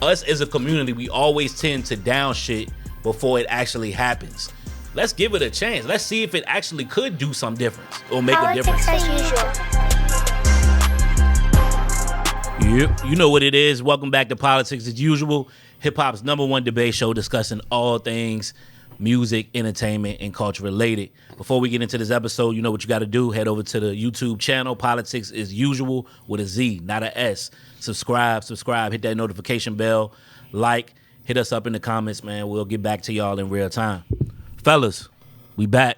us as a community, we always tend to down shit before it actually happens. Let's give it a chance. Let's see if it actually could do some difference or make a difference. Politickz as usual. Yep, you know what it is. Welcome back to Politickz as usual. Hip hop's #1 debate show discussing all things music, entertainment, and culture related. Before we get into this episode, you know what you got to do. Head over to the YouTube channel, Politickz as usual, with a Z, not a S. Subscribe, hit that notification bell, hit us up in the comments, man. We'll get back to y'all in real time. Fellas, we back.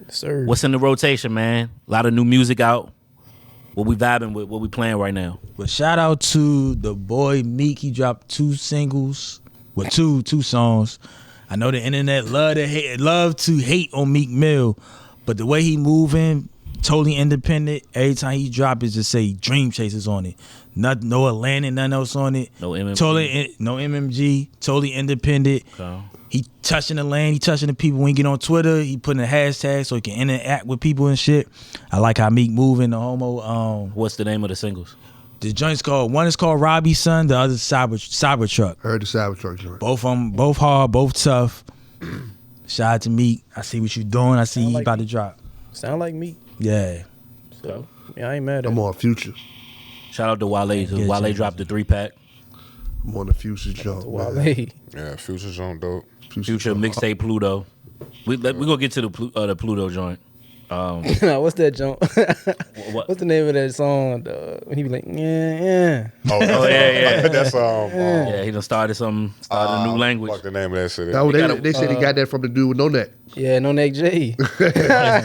Yes, sir. What's in the rotation, man? A lot of new music out. What we vibing with? What we playing right now? Well, shout out to the boy Meek. He dropped 2 singles, two songs. I know the internet love to hate on Meek Mill, but the way he moving, totally independent. Every time he drop it, just say Dream Chasers on it. No Atlantic, nothing else on it. No MMG. No MMG. Totally independent. Okay. He touching the lane. He touching the people. When he get on Twitter, he putting a hashtag so he can interact with people and shit. I like how Meek moving. The homo. What's the name of the singles? The joint's one is called Robbie's Son. The other is Cybertruck. Heard the Cybertruck joint. Both of them, both hard, both tough. Shout out to Meek. I see what you doing. I see you about to drop. Sound like me. Yeah. So, yeah, I ain't mad at I'm it. on Future. Shout out to Wale. Wale dropped the 3-pack. I'm on the Future joint. Wale. Yeah, Future's on dope. Future mixtape Pluto. We gonna get to the Pluto joint. What's that jump? What? What's the name of that song? When he be like, yeah. Oh, yeah. That's Yeah, he done started a new language. Fuck the name of that shit. They said he got that from the dude with no neck. Yeah, No Neck J. No neck.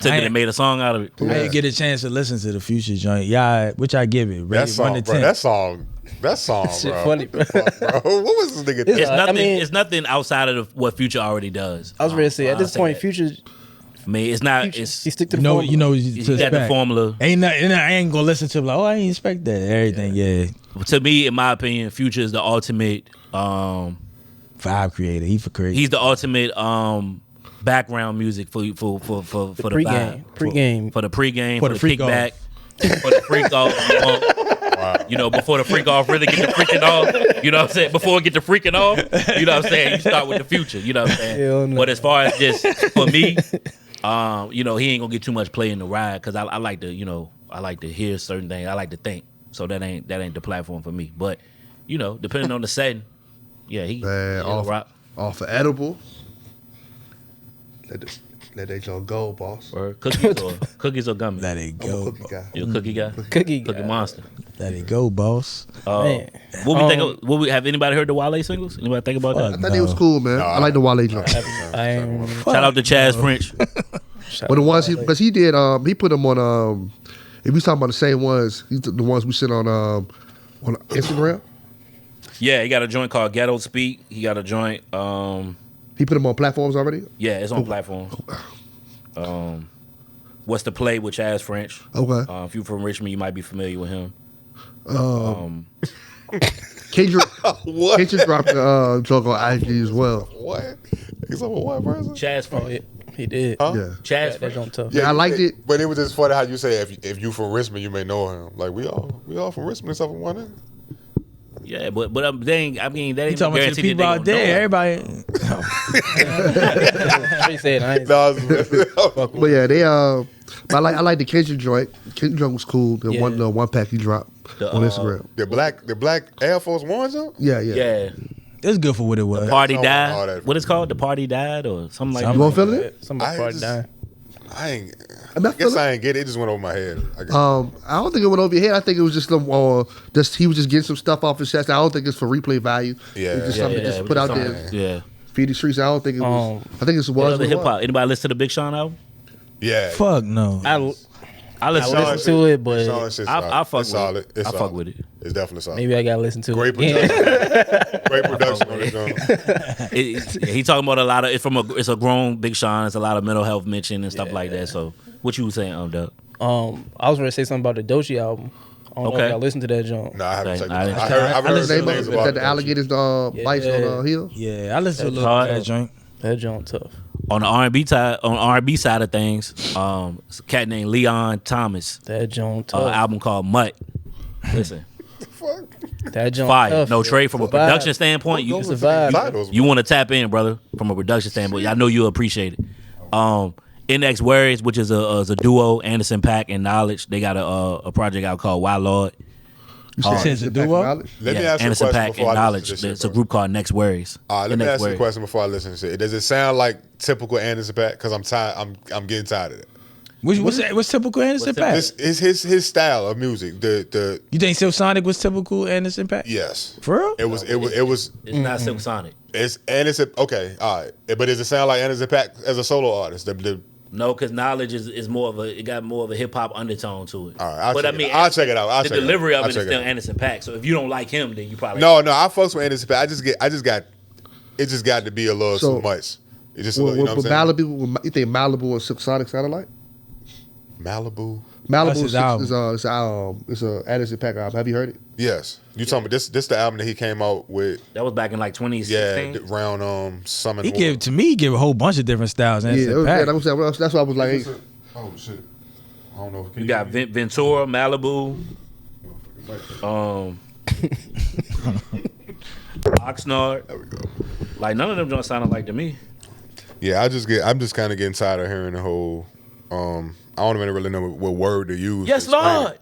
Took it and made a song out of it. I didn't get a chance to listen to the Future joint. Yeah, which I give it. That Rated song, 1 to bro. 10. That song, Shit bro. funny, bro. Fuck, bro. What was this nigga doing? It's nothing outside of what Future already does. I was ready to say, at this point, that. Future, I mean, it's not. he It's stick to the You know formula. to you got the expect. formula. I ain't gonna listen to him like, oh, I ain't expect that. Everything, yeah. To me, in my opinion, Future is the ultimate. Vibe creator. He for crazy. He's the ultimate background music for the pregame. vibe. Pregame. For the pregame, For for the the freak kickback, for the freak off. You know, before the freak off really get the freaking off. You know what I'm saying? Before it get the freaking off, you know what I'm saying? You start with the Future. You know what I'm saying? Hell no. But as far as just for me, you know, he ain't gonna get too much play in the ride because I like to, you know, I like to hear certain things. I like to think. So that ain't the platform for me. But you know, depending on the setting, yeah, Man, he'll rock. off of Edible. Let that joint go, boss. Or cookies or gummy. Let it I'm a go. cookie guy. You a cookie guy? Cookie Cookie guy. monster. Let it go, boss. Man. What we think? Have anybody heard the Wale singles? Anybody think about I that? thought it was cool, man. I like the Wale joint. I ain't. Shout out to Chaz French. But the ones because he did, he put them on. If we talking about the same ones, the ones we sent on Instagram. Yeah, he got a joint called Ghetto Speak. He got a joint. He put them on platforms already. Yeah, it's on platforms. What's the Play with Chaz French? Okay. If you're from Richmond, you might be familiar with him. Kendrick What? dropped a joke on IG as well. What? He's on one person? Chaz Oh, French. yeah, he did. Huh? Yeah. Chaz That French. jump tough. Yeah, I liked it. But it was just funny how you say if you from Richmond, you may know him. Like we all from Richmond except for one nigga. Yeah, but they ain't, I mean, that He ain't no talking about to guarantee the people that out they there. gonna know. Everybody. He said, I ain't. But yeah, they I like the Kendrick joint. Kendrick joint was cool. The one pack he dropped on Instagram. the black Air Force Ones up? Yeah. Yeah. It's good for what it was. Party all died. that. What it's called? The Party Died or something like You that. want to feel it? Somebody I party just- dying. I ain't. I mean, I feel guess it. I ain't get it. It just went over my head. I guess. I don't think it went over your head. I think it was just he was just getting some stuff off his chest. I don't think it's for replay value. Yeah. It's just Yeah, something to just put out there, Yeah. feed the streets. I don't think it was. I think it's was. The hip hop. Anybody listen to the Big Sean album? Yeah. Fuck no. I listen I listen to it, but Sean shit's I fuck it's with solid. it. It's I solid. fuck with it. It's definitely solid. maybe I gotta listen to Great it. again. production. Great production on the joint. He talking about a lot of it's a grown Big Sean. It's a lot of mental health mention and stuff like that. So what you was saying, Doug? I was ready to say something about the Doechii album. I don't know if y'all listened to that joint. Nah, I haven't Okay, checked it I out. didn't- I've heard What's the some name things of it? about That the alligators bites on Hill. Yeah, I listened to a That's little hard. bit of that joint. That joint tough. On the R&B side of things, it's a cat named Leon Thomas. That joint tough. Album called Mutt. Listen, That joint fire. tough, No yo. trade from a It's vibe. production standpoint. You It's a vibe. Titles, you want to tap in, brother, from a production standpoint. I know you'll appreciate it. NX Warriors, which is a duo, Anderson Paak and Knowledge. They got a project out called Wild Lord. You said It's a Impact duo? Knowledge? Let me Yeah, ask you a Anderson question Paak before and I listen Knowledge. to this shit, It's a bro. group called Next Warriors. Let me NX ask you a Warriors. question before I listen to shit. Does it sound like typical Anderson Paak? Because I'm tired. I'm getting tired of it. What's typical Anderson What's Paak? This is his style of music. The You think Silk Sonic was typical Anderson Paak? yes, For real? it was. It's not Silk Sonic. It's Anderson. Okay, all right. But does it sound like Anderson Paak as a solo artist? No, because Knowledge is more of a. It got more of a hip hop undertone to it. All right, but I mean, I'll check it out. The delivery of I'll it is check it still out. Anderson Paak. So if you don't like him, then you probably No, I fucks with Anderson Paak. It just got to be a little So, too much. It just a little, you know With what I'm saying? Malibu, you think Malibu and Silk Sonic sounded like? Malibu. Malibu his album. is a Anderson Paak album. Have you heard it? Yes, you talking about this? This the album that he came out with? that was back in like 2016. Yeah, around Summer. He give a whole bunch of different styles. Anderson Yeah, Paak. that's why I was like, hey, Oh shit! I don't know. You got Ventura, Malibu, Oxnard. There we go. Like none of them don't sound like to me. Yeah, I'm just kind of getting tired of hearing the whole. I don't even really know what word to use. Yes, to explain Lord. it.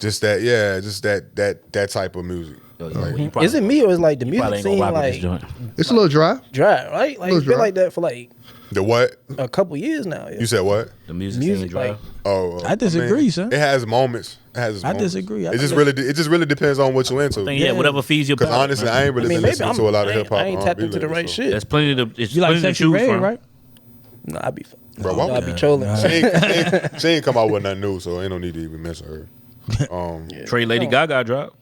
Just that type of music. You Is it me or is like the Probably music ain't scene gonna rock with this like joint. it's a little dry. dry, right? Like Little it's been dry. like that for like The what? a couple years now. Yeah. You said what? The music Music, scene dry. like- Oh, I disagree, son. It has moments. I disagree. I It just think really depends on what you into. Yeah, whatever feeds your Because palate, honestly, man. I ain't really been listening to a lot of hip hop. I ain't tapped into the right shit. There's plenty to. It's You like plenty to Sexy choose Red, from. right? No, I be. Bro, why I would be trolling. she ain't come out with nothing new, so ain't no need to even mention her. Trey Lady Gaga drop.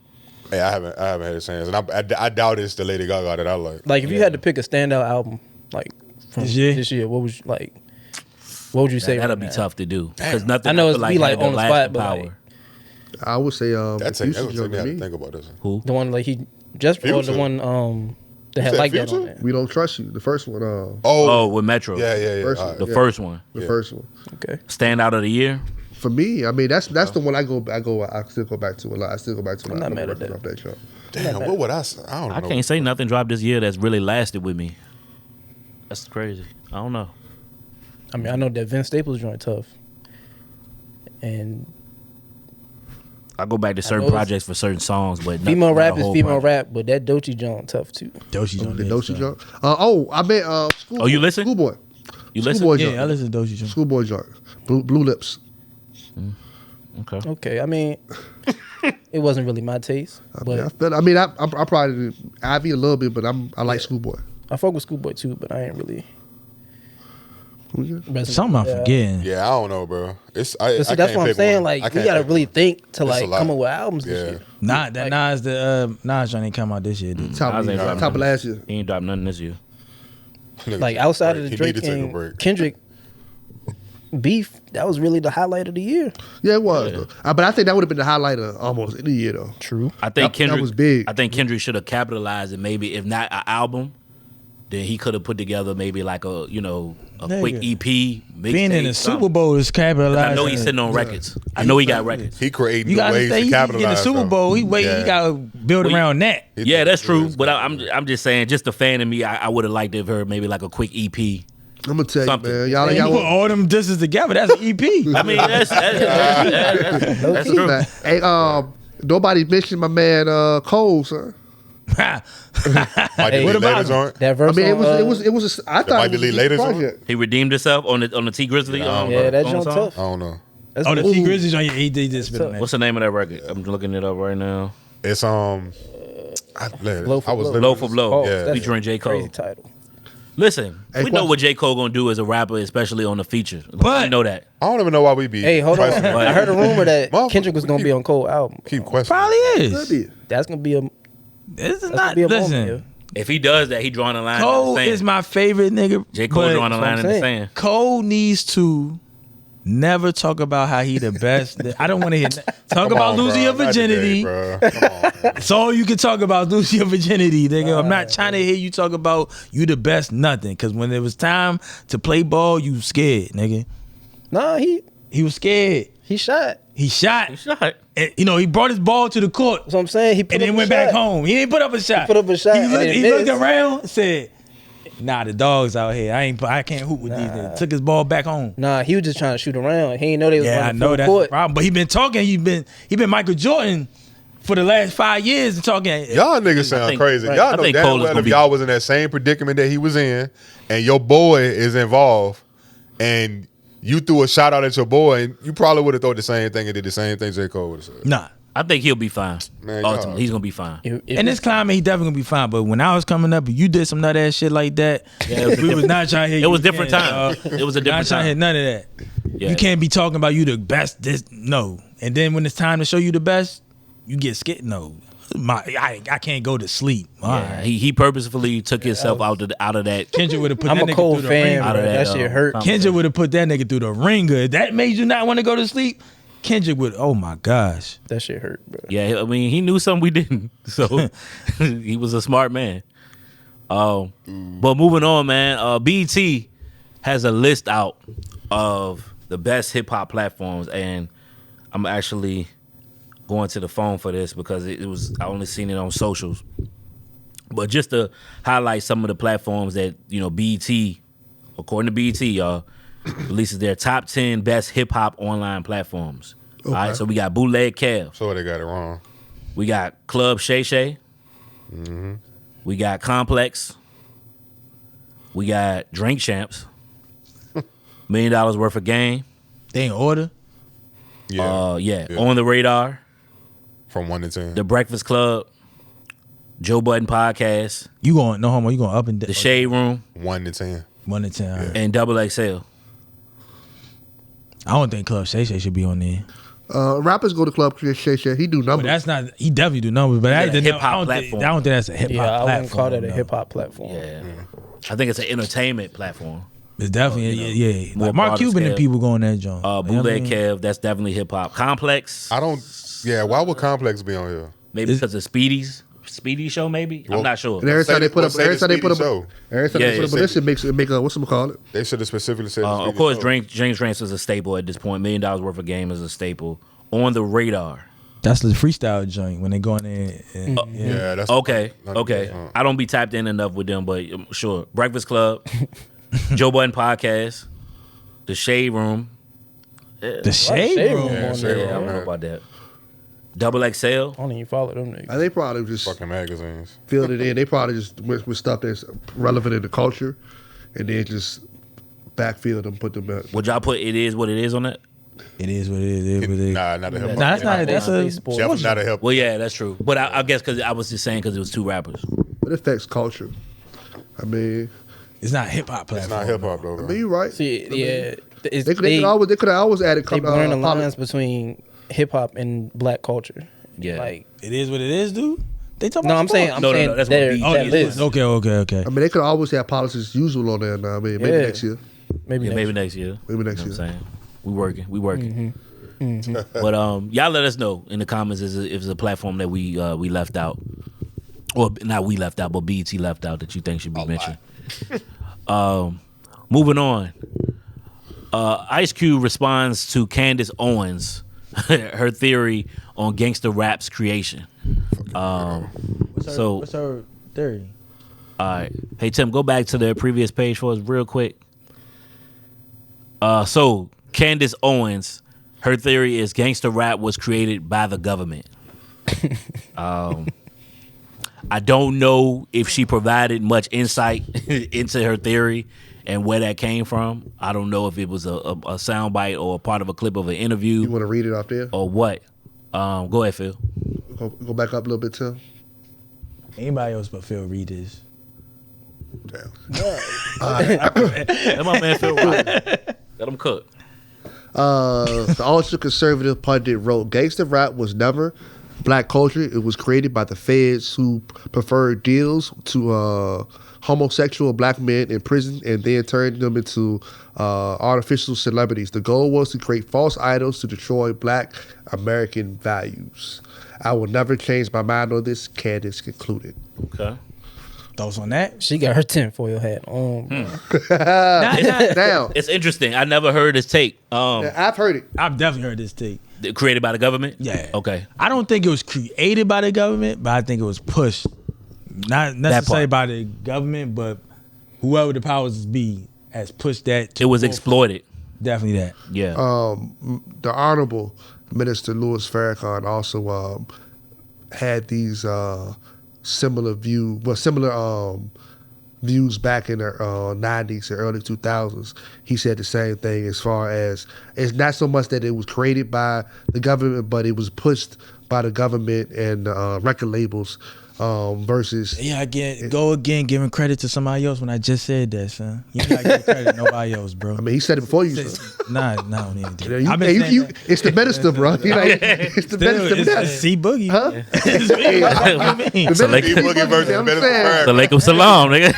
Hey, I haven't had a chance, and I doubt it's the Lady Gaga that I like. Like if you had to pick a standout album, like from This year? what was like? What would you say? That'll right be now? tough to do because nothing. I know feel it's be like had on the spot, lasting but power. like- I would say That's Future's gonna take joint me to how to me. think about this. Who? The one like he just or the Future? one that had said like that Future? on there. We Don't Trust You. The first one. Oh, with Metro. Yeah. First all one. right. The Yeah. first one. The Yeah. first one. Okay. Standout of the year. For me, I mean that's the one I still go back to a lot. I still go back to a lot. I'm not I mad love at records that. off that joint. Damn, what would I say? I don't know. I can't say nothing dropped this year that's really lasted with me. That's crazy. I don't know. I mean, I know that Vince Staples joint tough, and I go back to certain know it's- projects for certain songs, but female not rap a is whole female project. rap, but that Doechii joint tough too. Doechii The on Doechii joint. I bet Schoolboy. Oh, you listen? Schoolboy. You listen? Schoolboy Yeah, joint. I listen to Doechii. Schoolboy joint. Blue Lips. Okay. Okay, I mean, it wasn't really my taste, but I probably Ivy a little bit, but I like Schoolboy. I fuck with Schoolboy too, but I ain't really. Something I'm forgetting. Yeah, I don't know, bro. But see, that's what I'm saying. Like, you gotta really think to It's a like lot. come up with albums this Yeah. year. Nah, that Nas joint ain't come out this year, dude. Top Nas ain't dropping of nothing. last year. He ain't dropped nothing this year. Like outside of the He Drake need to take a and break. Kendrick beef, that was really the highlight of the year. Yeah, it was. though. But I think that would have been the highlight of almost any year though. True. I think That Kendrick was big. I think Kendrick should have capitalized and maybe if not an album, then he could have put together maybe like a Nigga. quick EP. Being in the mixtape, Super something. Bowl is capitalized. I know he's sitting on records. I know he got records. He created You new gotta ways say to he get capitalize. the Super though. Bowl. He Yeah. gotta build Well, around that. Yeah, that's true. is, But bro. I'm just saying, just a fan of me, I would have liked to have heard maybe like a quick EP. I'm gonna tell Something. you, man. Y'all, You put y'all all them disses together. That's an EP. I mean, that's true. Hey, nobody mentioned my man Cole, son. Might Hey, delete what later about joint. that I verse? mean, on, it was. I thought might it was delete a later, deep son? project. He redeemed himself on the T Grizzly. yeah, that joint song. tough. I don't know. That's Oh, the cool. T Grizzlies joint. He did spit on that. What's the name of that record? I'm looking it up right now. It's Blow for I was Blow. Blow for Blow, Oh, yeah. that's featuring a J. Cole. Crazy title. Listen, Hey, we know question. what J. Cole gonna do as a rapper, especially on the feature. But- we know that. I don't even know why we be. Hey, hold on. questioning. I heard a rumor that Motherfucker, Kendrick was gonna be on Cole album. Keep questioning. Probably Could is. be. That's gonna be a. This is That's not. gonna be a moment. Listen, Yeah. If he does that, he drawing a line. Cole in the sand. is my favorite nigga. J. Cole but drawing a That's what line I'm in the saying. sand. Cole needs to never talk about how he the best. I don't want to hear talk Come about on, losing bro. your Not today, virginity. bro. Come on, man. That's all you can talk about, losing your virginity, nigga. I'm not trying to hear you talk about you the best nothing. Because when it was time to play ball, you scared, nigga. Nah, He was scared. he shot. He shot. He shot. And, he brought his ball to the court. That's what I'm saying. He put And up then a went shot. back home. He didn't put up a shot. He put up a shot. He looked around and said, "Nah, the dogs out here. I can't hoop with these niggas." Took his ball back home. Nah, he was just trying to shoot around. He didn't know they was Yeah, I running know full that's court. the problem. But he been talking. He been Michael Jordan for the last 5 years and talking. Y'all niggas sound think- crazy. right. Y'all I know think damn Cole is well gonna if be- y'all was in that same predicament that he was in, and your boy is involved, and you threw a shot out at your boy, and you probably would have thought the same thing and did the same thing J. Cole would have said. Nah. I think he'll be fine. Man, Ultimately, y'all- he's gonna be fine. In this climate, he definitely gonna be fine. But when I was coming up, and you did some nut ass shit like that, we was not trying to hear. It was different time. It was a Not different trying to hear time. none of that. Yeah. You can't be talking about you the best. No. And then when it's time to show you the best, you get scared. No, I can't go to sleep. All Yeah, right. he purposefully took himself out of that. Kendrick would have put I'm that a nigga Cole through the fan, ringer. bro. That shit hurt. Kendrick would have put that nigga through the ringer. If that made you not want to go to sleep, Kendrick would. Oh my gosh. That shit hurt, bro. Yeah, I mean, he knew something we didn't, so he was a smart man. But moving on, man. BET has a list out of the best hip hop platforms, and I'm actually going to the phone for this because I only seen it on socials. But just to highlight some of the platforms that BET, according to BET, y'all, releases their top 10 best hip hop online platforms. Okay. All right, so we got Bootleg Kev. So they got it wrong. We got Club Shay Shay. We got Complex. We got Drink Champs. $1 million worth of game. They in order. Yeah. Yeah. Yeah. On the Radar. From 1 to 10. The Breakfast Club. Joe Budden Podcast. You going no homo? You going up and down? The Shade Room. 1 to 10. 1 to 10. all right. And Double XL. I don't think Club Shay Shay should be on there. Rappers go to Club Shay Shay. He do But numbers. that's not. He definitely do numbers. But He got a I hip-hop don't think platform. that's a hip hop Yeah, I platform. wouldn't call that a no. hip hop platform. Yeah. I think it's an entertainment platform. It's definitely yeah. more Like Mark broader Cuban and scale. people go on that joint. You know what I Bootleg mean? Kev, that's definitely hip hop. Complex, I don't. Yeah, why would Complex be on here? maybe because of Speedy show, maybe? I'm not sure. And every time they put up, Say every the time they put up, Speedy show. every time Yeah, they put up yeah. this, it makes what's it call it? They should have specifically said. Of course, James Rance is a staple at this point. $1 million worth of game is a staple. On the Radar. That's the freestyle joint when they go in there. And, Yeah, that's Okay. Uh, I don't be tapped in enough with them, but sure. Breakfast Club, Joe Budden Podcast, The Shade Room. The Shade Shade Room. Room Yeah, on Shade there. Yeah, I don't know about that. Double XL. I don't even follow them niggas. And they probably just fucking magazines. filled it in. They probably just went with stuff that's relevant in the culture, and then just backfill them, put them at. Would y'all put It Is What It Is on that? It is what it is. It is what it is. Nah, not a hip hop. Nah, that's not. That's a. Sports. Definitely not a hip. Well, yeah, that's true. But I guess because I was just saying because it was two rappers. It affects culture. I mean, It's not hip hop It's platform. not hip hop though. I mean, you're right. See, yeah, They could have always added. they blurring the lines between hip hop and black culture. Yeah. Like, It is what it is, dude. They talking no, about I'm saying, I'm No, no, saying no, that's that, what that BET list. Okay. I mean, they could always have policies usual on there. Now, I mean, maybe Yeah. next year. Maybe Yeah, next maybe next year. Maybe next You know year. what I'm saying? We working. But y'all let us know in the comments if it's a platform that we left out, or not we left out, but BET left out that you think should be mentioned. Moving on. Ice Cube responds to Candace Owens, her theory on Gangsta Rap's creation. What's her theory? All right. Hey, Tim, go back to the previous page for us real quick. So, Candace Owens, her theory is gangster rap was created by the government. I don't know if she provided much insight into her theory and where that came from. I don't know if it was a soundbite or a part of a clip of an interview You want to read it off there? or what. Go ahead, Phil. Go back up a little bit, Tim. Anybody else but Phil read this? Damn. Let my man Phil right. Let him cook. The ultra conservative pundit wrote, "Gangsta rap was never black culture. It was created by the feds who preferred deals to homosexual black men in prison and then turned them into artificial celebrities. The goal was to create false idols to destroy black American values. I will never change my mind on this," Candace concluded. Okay. Thoughts on that? She got her tinfoil hat on. Now, It's interesting. I never heard his take. I've heard it. I've definitely heard this take. Created by the government? Yeah. Okay. I don't think it was created by the government, but I think it was pushed. Not necessarily by the government, but whoever the powers be has pushed that. It was exploited. Definitely that. Yeah. The Honorable Minister Louis Farrakhan also had these similar views back in the 90s and early 2000s. He said the same thing as far as it's not so much that it was created by the government, but it was pushed by the government and record labels versus... Yeah, go again giving credit to somebody else when I just said that, son. You ain't got to give credit to nobody else, bro. I mean, he said it before you. Nah, no, he didn't do it. It's the minister, bro. It's the minister. It's C Boogie. Huh? So C Boogie versus the Minister Farrakhan. So Lakem Salam, nigga.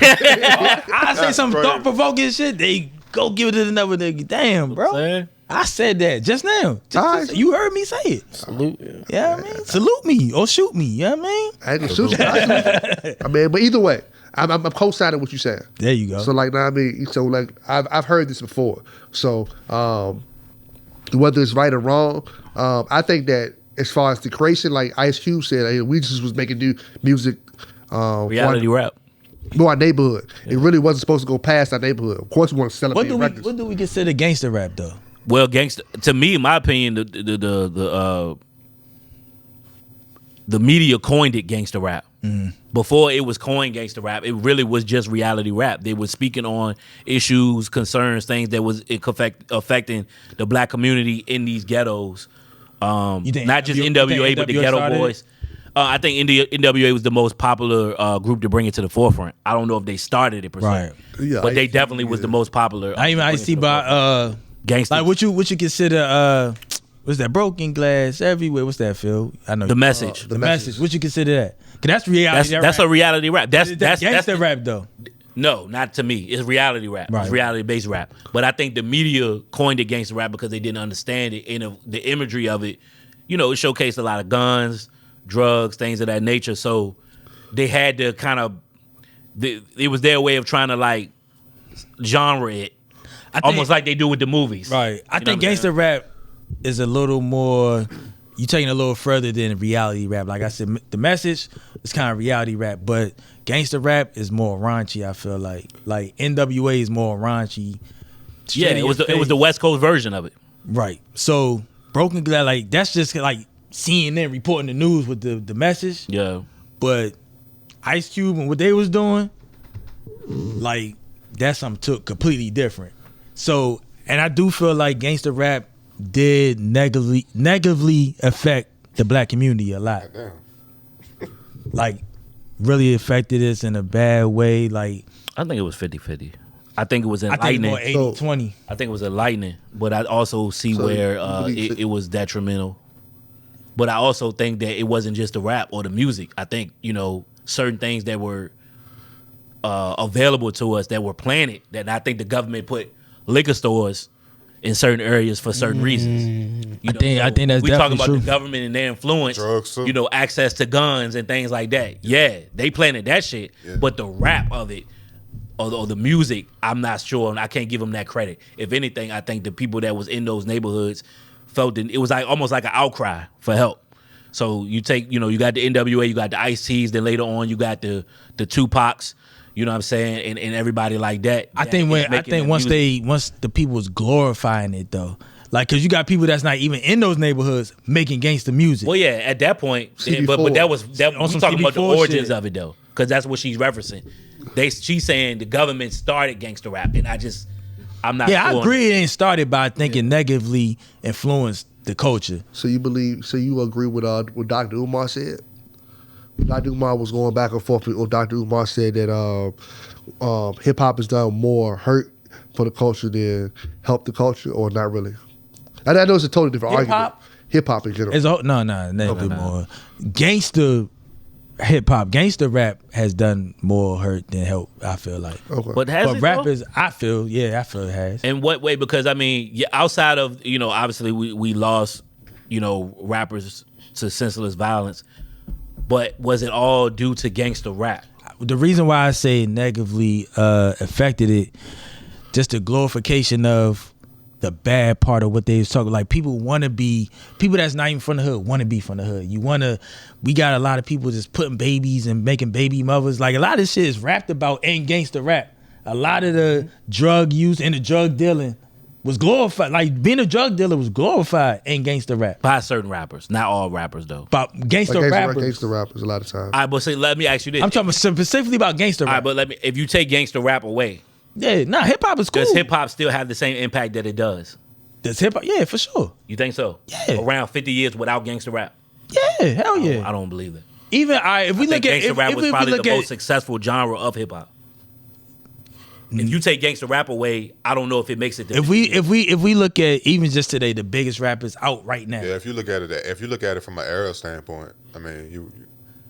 I say some thought provoking shit. They go give it to another nigga. Damn, bro. I said that just now. You heard me say it. Salute. Yeah, I mean, salute me or shoot me. You know what I mean? I ain't gonna shoot you. I mean, but either way, I'm co-signing what you're saying. There you go. So like, I mean, so like, I've heard this before. So whether it's right or wrong, I think that as far as the creation, like Ice Cube said, we just was making new music. Reality rap. Our neighborhood. It really wasn't supposed to go past our neighborhood. Of course, we want to celebrate records. What do we consider gangster rap though? Well, gangster, to me, in my opinion, the media coined it gangster rap. Before it was coined gangster rap, it really was just reality rap. They were speaking on issues, concerns, things that was affecting the black community in these ghettos. Not just NWA, but the Ghetto Boys. I think NWA was the most popular group to bring it to the forefront. I don't know if they started it per se, Right. Yeah, but they definitely was the most popular. I see by Gangsta. like what you consider what's that, broken glass everywhere? What's that, Phil? I know The Message. The message. What you consider that? Cause that's reality. That's a reality rap. That's gangster rap though. No, not to me. It's reality rap. Right. It's reality based rap. But I think the media coined it gangster rap because they didn't understand it, and the imagery of it. It showcased a lot of guns, drugs, things of that nature. So they had to kind of. It was their way of trying to like genre it. Almost like they do with the movies. Right. I think gangster rap is a little more, you taking it a little further than reality rap. Like I said, the message is kind of reality rap, but gangster rap is more raunchy, I feel like. Like NWA is more raunchy. Yeah, it was the West Coast version of it. Right. So broken glass, like that's just like CNN reporting the news with the message. Yeah. But Ice Cube and what they was doing, like that's something completely different. So, and I do feel like gangster rap did negatively affect the black community a lot. Like, really affected us in a bad way. Like, I think it was 50-50. I think it was I think enlightening. more 80-20. I think it was enlightening, but I also see where it was detrimental. But I also think that it wasn't just the rap or the music. I think, certain things that were available to us that were planted, that I think the government put liquor stores in certain areas for certain reasons. I think that's we talking definitely about true. the government and their influence, Drugs too. access to guns and things like that. Yeah, they planted that shit, but the rap of it or the music, I'm not sure, and I can't give them that credit. If anything, I think the people that was in those neighborhoods felt it was like almost like an outcry for help. So you take, you got the NWA, you got the Ice-T's, then later on you got the Tupacs. You know what I'm saying, and everybody like that. I think once the people was glorifying it though, like because you got people that's not even in those neighborhoods making gangster music. Well, yeah, at that point, but we talking about the origins of it though, because that's what she's referencing. She's saying the government started gangster rap, and I'm not. Yeah, I agree. It ain't started by thinking negatively influenced the culture. So you agree with what Dr. Umar said? Dr. Umar was going back and forth with Dr. Umar said that hip hop has done more hurt for the culture than help the culture, or not really. I know it's a totally different argument. Hip hop in general. No. More gangster hip hop, gangster rap has done more hurt than help. I feel like. Okay. But rappers, I feel it has. In what way? Because outside of obviously we lost rappers to senseless violence. But was it all due to gangster rap? The reason why I say negatively affected it, just the glorification of the bad part of what they was talking. Like people want to be people that's not even from the hood want to be from the hood. We got a lot of people just putting babies and making baby mothers. Like a lot of shit is rapped about in gangster rap. A lot of the drug use and the drug dealing was glorified. Like being a drug dealer was glorified in gangster rap. By certain rappers, not all rappers though. But gangster rappers. Gangster rappers a lot of times. All right, but let me ask you this. I'm talking specifically about gangster rap. All right, but if you take gangster rap away, yeah, hip hop is cool. does hip hop still have the same impact that it does? Does hip hop? Yeah, for sure. You think so? Yeah. Around 50 years without gangster rap? Yeah, hell yeah. I don't believe it. Even if we look at gangster rap was if probably we look the at, most successful genre of hip hop. If you take gangster rap away, I don't know if it makes it. If we look at even just today, the biggest rappers out right now. Yeah, if you look at it from an era standpoint, I mean, you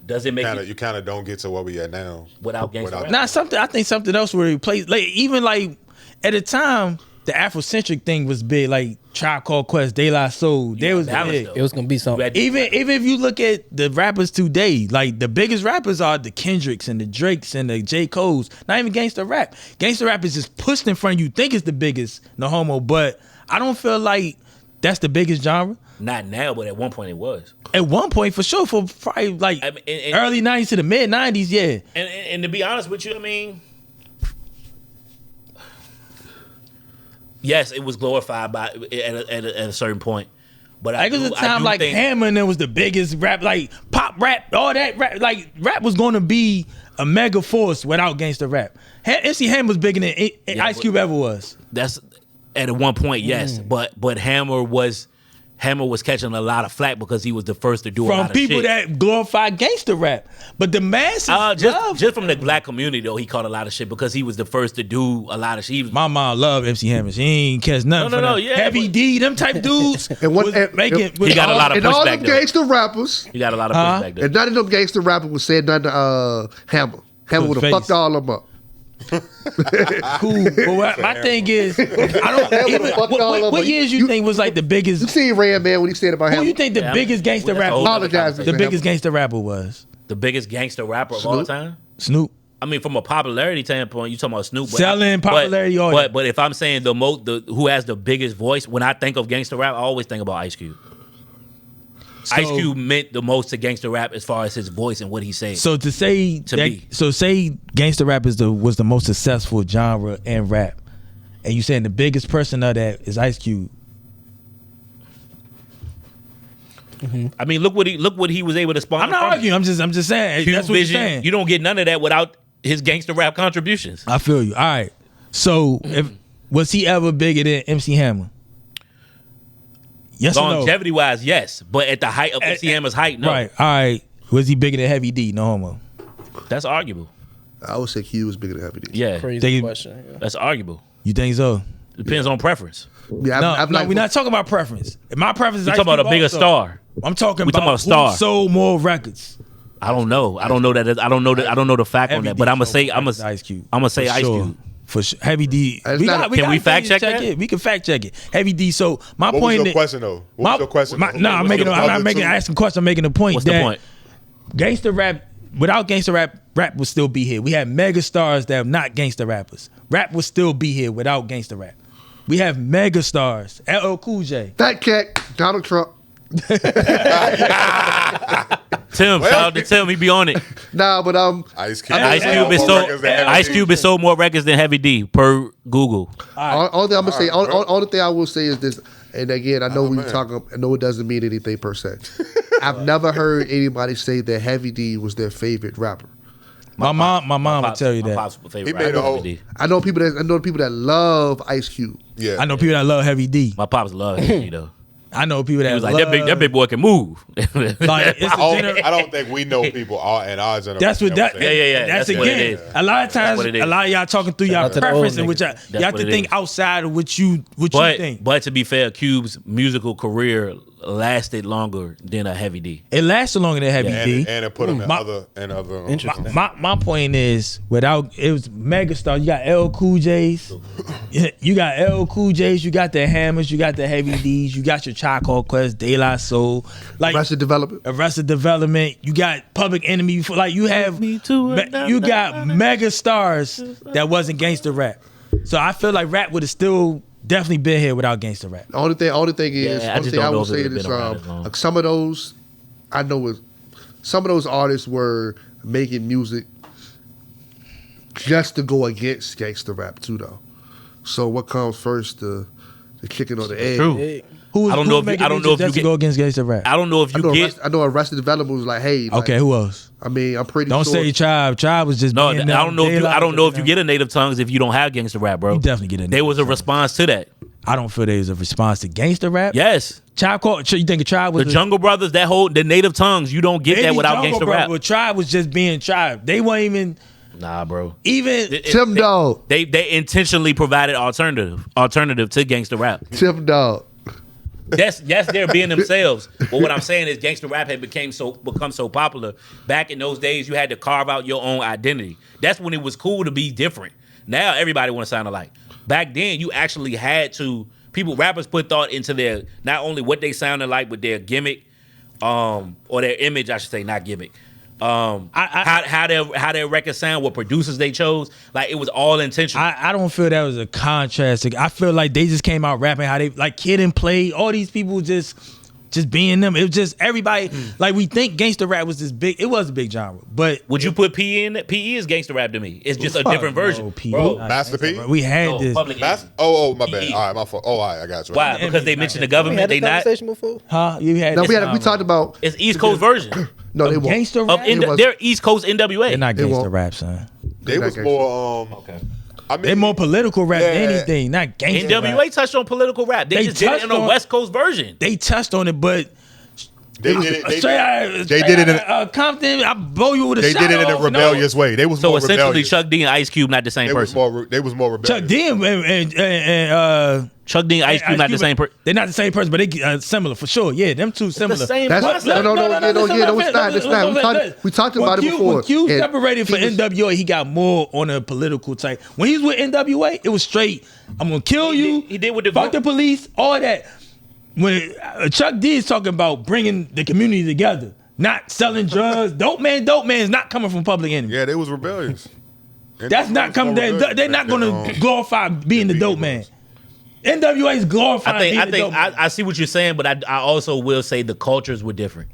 does it make you kind of don't get to where we at now without gangster rap? Nah, I think something else where he plays like even like at the time the Afrocentric thing was big, like Tribe Called Quest, De La Soul. There was big. It was gonna be something. Even if you look at the rappers today, like the biggest rappers are the Kendricks and the Drakes and the J. Coles. Not even gangster rap. Gangster rap is just pushed in front of you. Think it's the biggest, no homo. But I don't feel like that's the biggest genre. Not now, but at one point it was. At one point, for sure, for probably like early '90s to the mid '90s, yeah. And to be honest with you, I mean, yes, it was glorified at a certain point. But like it was a time like Hammer and was the biggest rap, like pop rap, all that rap. Like rap was going to be a mega force without gangster rap. MC Hammer was bigger than Ice Cube ever was. That's at one point, yes. But Hammer was catching a lot of flack because he was the first to do a lot of shit. From people that glorify gangster rap. But the masses just from the black community though, he caught a lot of shit because he was the first to do a lot of shit. My mom loved MC Hammer. She ain't catch nothing. No, yeah. Heavy D, them type dudes. He got a lot of pushback. And all them gangster rappers. He got a lot of pushback though. And none of them gangster rappers was saying nothing to Hammer. Hammer would have fucked all of them up. Cool. But my thing is, I don't even. What years you think was like the biggest? You see Red Man when he said about Hammer. Who you think the biggest gangster rapper? The biggest gangster rapper was the biggest gangster rapper of all time. Snoop. I mean, from a popularity standpoint, you talking about Snoop. Selling popularity. But if I'm saying who has the biggest voice, when I think of gangster rap, I always think about Ice Cube. Ice Cube meant the most to gangster rap as far as his voice and what he said. So say gangster rap was the most successful genre in rap, and you saying the biggest person of that is Ice Cube. Mm-hmm. I mean, look what he was able to spawn. I'm not arguing. I'm just saying. Cube that's what Vision, you're saying. You don't get none of that without his gangster rap contributions. I feel you. All right. So was he ever bigger than MC Hammer? Yes or no? Longevity wise, yes. But at the height of MC Hammer's height, no. Right. All right. Was he bigger than Heavy D? No homo. That's arguable. I would say Q was bigger than Heavy D. Yeah. Crazy question. Yeah. That's arguable. You think so? Depends on preference. Yeah, we're not talking about preference. My preference is we're talking about a bigger star. I'm talking about a star. Who sold more records. I don't know. I don't know the fact on that. But I'm gonna say Ice Cube. I'm gonna say Ice Cube. For sure. Heavy D. Can we fact check that? We can fact check it. Heavy D. So my what point. Was your question though? What's your question? I'm not asking questions. I'm making a point. What's the point? Gangster rap. Without gangster rap would still be here. We have mega stars that are not gangster rappers. Rap would still be here without gangster rap. We have mega stars. LL Cool J. Fat Cat. Donald Trump. Tim, shout out to Tim. He be on it. Nah, but Ice Cube is sold more records than Heavy D per Google. Only thing I'm gonna say. Only thing I will say is this. And again, I know I know it doesn't mean anything per se. I've never heard anybody say that Heavy D was their favorite rapper. My mom would tell you that. I know people that love Ice Cube. Yeah, I know people that love Heavy D. My pops love Heavy D though. I know people that was like that big boy can move. Like I don't think we know people in our generation. That's what that. Yeah. That's again. A lot of times, a lot of y'all talking through y'all preference, and which y'all have to think outside of what you think. But to be fair, Cube's musical career lasted longer than a Heavy D. It lasted longer than Heavy D, and it put him in other. Interesting. My point is, it was megastar. You got LL Cool J's, you got LL Cool J's, you got the Hammers, you got the Heavy D's, you got your Tribe Called Quest, De La Soul, like Arrested Development. You got Public Enemy. Like you have, you got mega stars that wasn't gangster rap. So I feel like rap would have still definitely been here without gangster rap. The only thing is, Yeah, I just thing I don't know would if it say would've is been around as long. like some of those, I know some of those artists were making music just to go against gangster rap too, though. So what comes first, the chicken or the egg? True. Who I don't know if you get go against gangster rap. I don't know if you get. I know Arrested Development was like, hey, like, Okay, who else? I mean, I'm pretty Don't sure. say Tribe. Tribe was just No, I being don't know. I don't know if you them. get a native tongues if you don't have gangster rap, bro. You definitely get a There native was a tongues. response to that. I don't feel there was a response to gangster rap. Yes, Tribe called. You think Tribe was the Jungle Brothers, the native tongues, you don't get that without gangster rap. But Tribe was just being Tribe. They weren't even Nah, bro. Tim Dog. They intentionally provided alternative to gangster rap. Tim Dog. That's they're being themselves. But what I'm saying is gangster rap had become so popular. Back in those days, you had to carve out your own identity. That's when it was cool to be different. Now everybody want to sound alike. Back then, you actually had to. Rappers put thought into their not only what they sounded like, but their gimmick, or their image, I should say, not gimmick. How their records sound, what producers they chose, like it was all intentional. I don't feel that was a contrast. I feel like they just came out rapping how they like Kid and Play. All these people just being them. It was just everybody. Like we think gangster rap was this big. It was a big genre, but Would you put PE in? PE is gangster rap to me. It's just a different version. Master P? We had this. Public Enemy. My bad. PE. All right, my fault. Oh, all right, I got you. Why? Because they mentioned the We government. had They this not. conversation before. Huh? You had No, this we talked about. It's East Coast version No, they won't. gangster of rap. they're East Coast NWA. They're not They gangster won't. rap, son. They was more. Okay. I mean, They're more political rap than Yeah. anything, not gangster NWA rap. touched on political rap. They They just did it in touched a on- West Coast version. They touched on it, but They did it. They did it in Compton. I blow you with a They shot did it in a off. rebellious way. They was So more essentially, rebellious. Chuck D and Ice Cube not the same They was person. more rebellious. Chuck D and Chuck D and Ice Cube not the same person. They're not the same person, but they similar for sure. Yeah, them two similar. The same That's person. no, it's not. It's not. We talked about it before. When Q And separated for he was- NWA, he got more on a political type. When he was with NWA, it was straight. I'm gonna kill you. He did with the fuck the police, all that. When Chuck D is talking about bringing the community together, not selling drugs. Dope man is not coming from Public Enemy. Yeah, they was rebellious. And That's not coming. They're not gonna glorify being the dope man. NWA is glorifying I being the think dope man. I see what you're saying, but I also will say the cultures were different.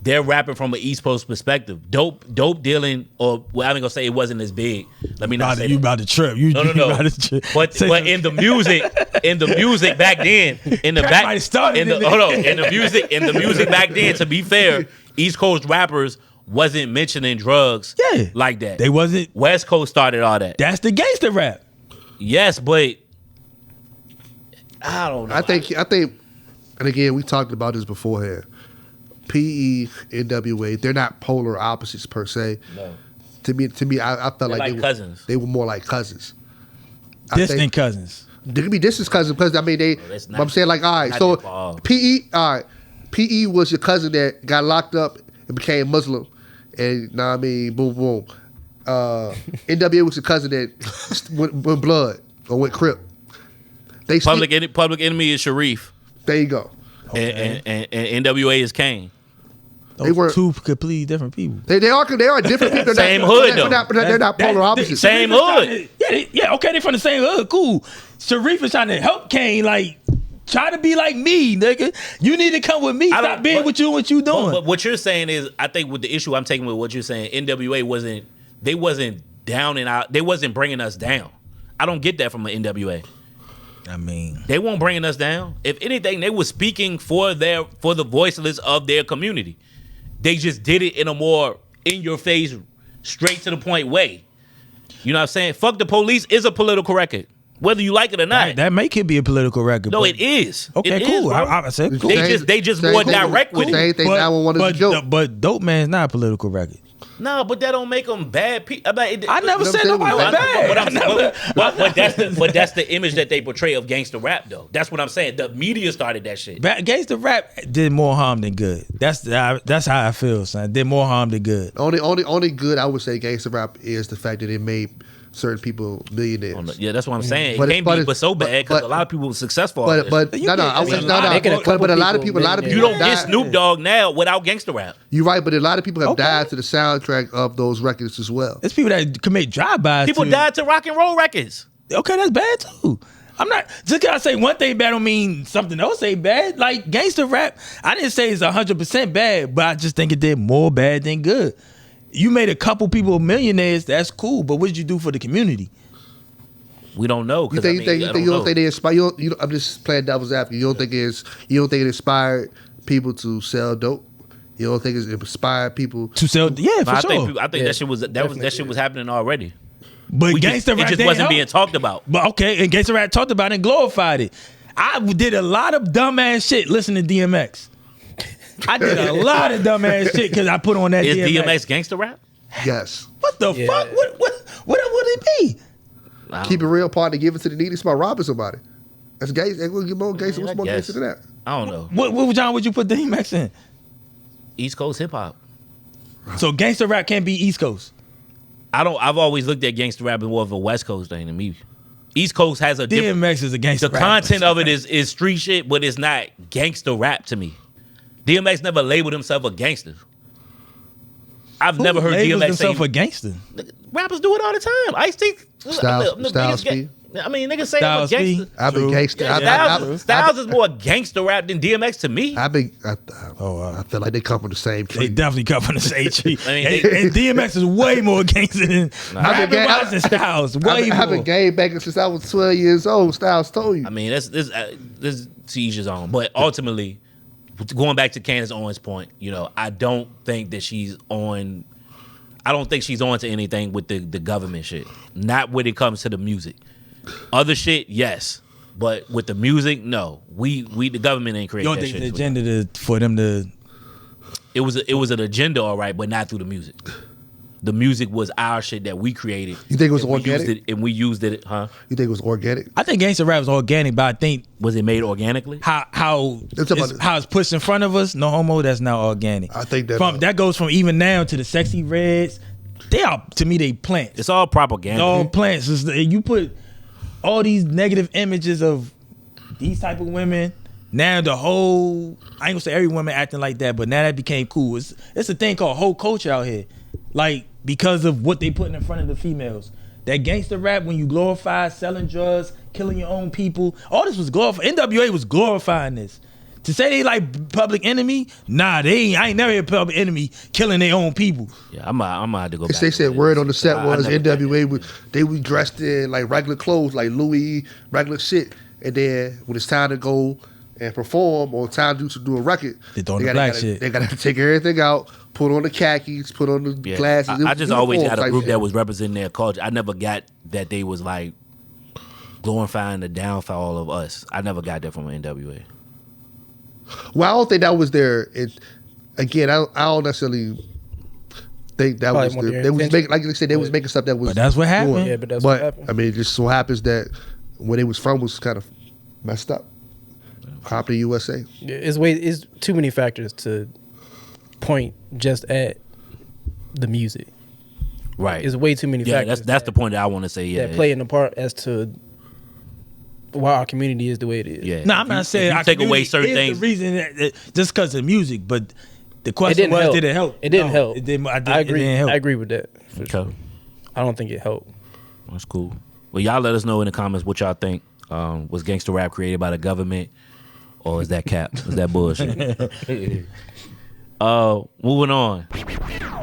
They're rapping from an East Coast perspective. Dope dealing, or well, I'm gonna say it wasn't as big. Let me not say You that. about to trip. You No. about to trip. But in the music back then, in the That back, might have started in the music back then. To be fair, East Coast rappers wasn't mentioning drugs, like that. They wasn't. West Coast started all that. That's the gangster rap. Yes, but I don't know. I think, and again, we talked about this beforehand. PE, NWA, they're not polar opposites per se. No. To me, I felt like like cousins. They were more like cousins. I Distant think- cousins. They could be distant cousins because I mean that's not- I'm saying like, all right, not so that far off. PE, all right, PE was your cousin that got locked up and became Muslim, and now I mean, boom, boom. NWA was your cousin that went blood or went Crip. They Public Enemy is Sharif, There you go. and NWA is Kane. Those were- two completely different people. They are different people. Same hood, though. They're not polar opposites. Same Sharif is hood. trying to- okay, they from the same hood. Cool. Sharif is trying to help Kane, like, try to be like me, nigga. You need to come with me. Stop being what you doing. But what you're saying is, I think with the issue I'm taking with what you're saying, NWA wasn't down and out. They wasn't bringing us down. I don't get that from the NWA. I mean, They weren't bringing us down. If anything, they were speaking for the voiceless of their community. They just did it in a more in your face, straight to the point way. You know what I'm saying? Fuck the Police is a political record, whether you like it or not. that make it be a political record. No, but- it is. Okay, It is, cool. bro. I said cool. They just more direct with Same it. thing. That one is a joke. But Dope Man's not a political record. No, but that don't make them bad people. I never said nobody was bad. But that's the image that they portray of gangster rap, though. That's what I'm saying. The media started that shit. Gangsta rap did more harm than good. That's how I feel, son. Did more harm than good. Only good I would say gangster rap is the fact that it made certain people millionaires. Yeah, that's what I'm saying. But It can't be so bad because but- a lot of people were successful. But You no, get- I I was mean, no, making a couple but a lot of people people you don't died. get Snoop Dogg now without gangster rap. You're right, but a lot of people have Okay. died to the soundtrack of those records as well. There's people that commit drive-bys. People died to rock and roll records. Okay, that's bad too. I'm not just because I say one thing bad don't mean something else ain't bad. Like gangster rap, I didn't say it's 100% bad, but I just think it did more bad than good. You made a couple people millionaires, that's cool, but what did you do for the community? We don't know. You don't think they inspire? I'm just playing devil's advocate. You don't think it inspired people to sell dope? You don't think it inspired people to sell? Yeah, for sure. I think that shit was happening already. But gangster rap, it just wasn't being talked about. But okay, and gangster rap talked about it and glorified it. I did a lot of dumbass shit listening to DMX. I did a lot of dumbass shit because I put on that Is DMX. DMX gangster rap? Yes. What the fuck? What would it be? Keep it real, partner. Give it to the needy. It's about robbing somebody. That's gangster. They gonna get more gangster. What's more gangster than that? I don't know. What genre would you put DMX in? East Coast hip hop. So gangster rap can't be East Coast. I've always looked at gangster rap as more of a West Coast thing than me. East Coast has a DMX is a gangster The rap. content of it is street shit, but it's not gangster rap to me. DMX never labeled himself a gangster. I've never heard labels DMX himself say a gangster. Rappers do it all the time. Ice-T, Styles P. I mean, niggas say I'm a gangster. I've been gangster. Styles is more gangster rap than DMX to me. I feel like they come from the same tree. They definitely come from the same tree. I mean, and DMX is way more gangster than I've been watching Styles. Way more. I've been game banging since I was 12 years old. Styles told you. I mean, this to each his own. But ultimately, going back to Candace Owens' point, I don't think that she's on. I don't think she's on to anything with the government shit. Not when it comes to the music. Other shit, yes. But with the music, no. We the government ain't creating that shit. You don't think the agenda for them to... It was an agenda, all right, but not through the music. The music was our shit that we created. You think it was organic? We used it, huh? You think it was organic? I think gangster rap is organic, but I think... Was it made organically? How it's pushed in front of us, no homo, that's not organic. I think that... that goes from even now to the Sexy Reds. They are, to me, they plants. It's all propaganda. All plants. You put all these negative images of these type of women. Now the whole, I ain't gonna say every woman acting like that, but now that became cool. It's a thing called whole culture out here. Like, because of what they putting in front of the females. That gangster rap, when you glorify selling drugs, killing your own people, all this was glorified. NWA was glorifying this. To say they like Public Enemy, nah, I ain't never heard Public Enemy killing their own people. Yeah, I'm gonna have to go back. They said word on the set was NWA they were dressed in like regular clothes, like Louis, regular shit. And then when it's time to go and perform or time to do a record, they gotta take everything out, put on the khakis, put on the glasses. I just always had a group that was representing their culture. I never got that they was like glorifying the downfall of us. I never got that from NWA. Well, I don't think that was their. Again, I don't necessarily think that was their. They was making, like they said, they was making stuff that was. But that's what happened. Doing. Yeah, but that's what happened. I mean, it just so happens that where they was from was kind of messed up. Property USA. Yeah, it's too many factors to point just at the music. Right. It's way too many factors. That's the point that I want to say. Yeah, that play in the part as to why our community is the way it is. Yeah. No, I'm not saying you take away certain things. The reason that just because of music, but the question was, did it help? It didn't help. It didn't, I agree. It didn't help. I agree with that. For sure. Okay. I don't think it helped. That's cool. Well, y'all let us know in the comments what y'all think. Was gangster rap created by the government, or is that cap? Is that bullshit? Moving on.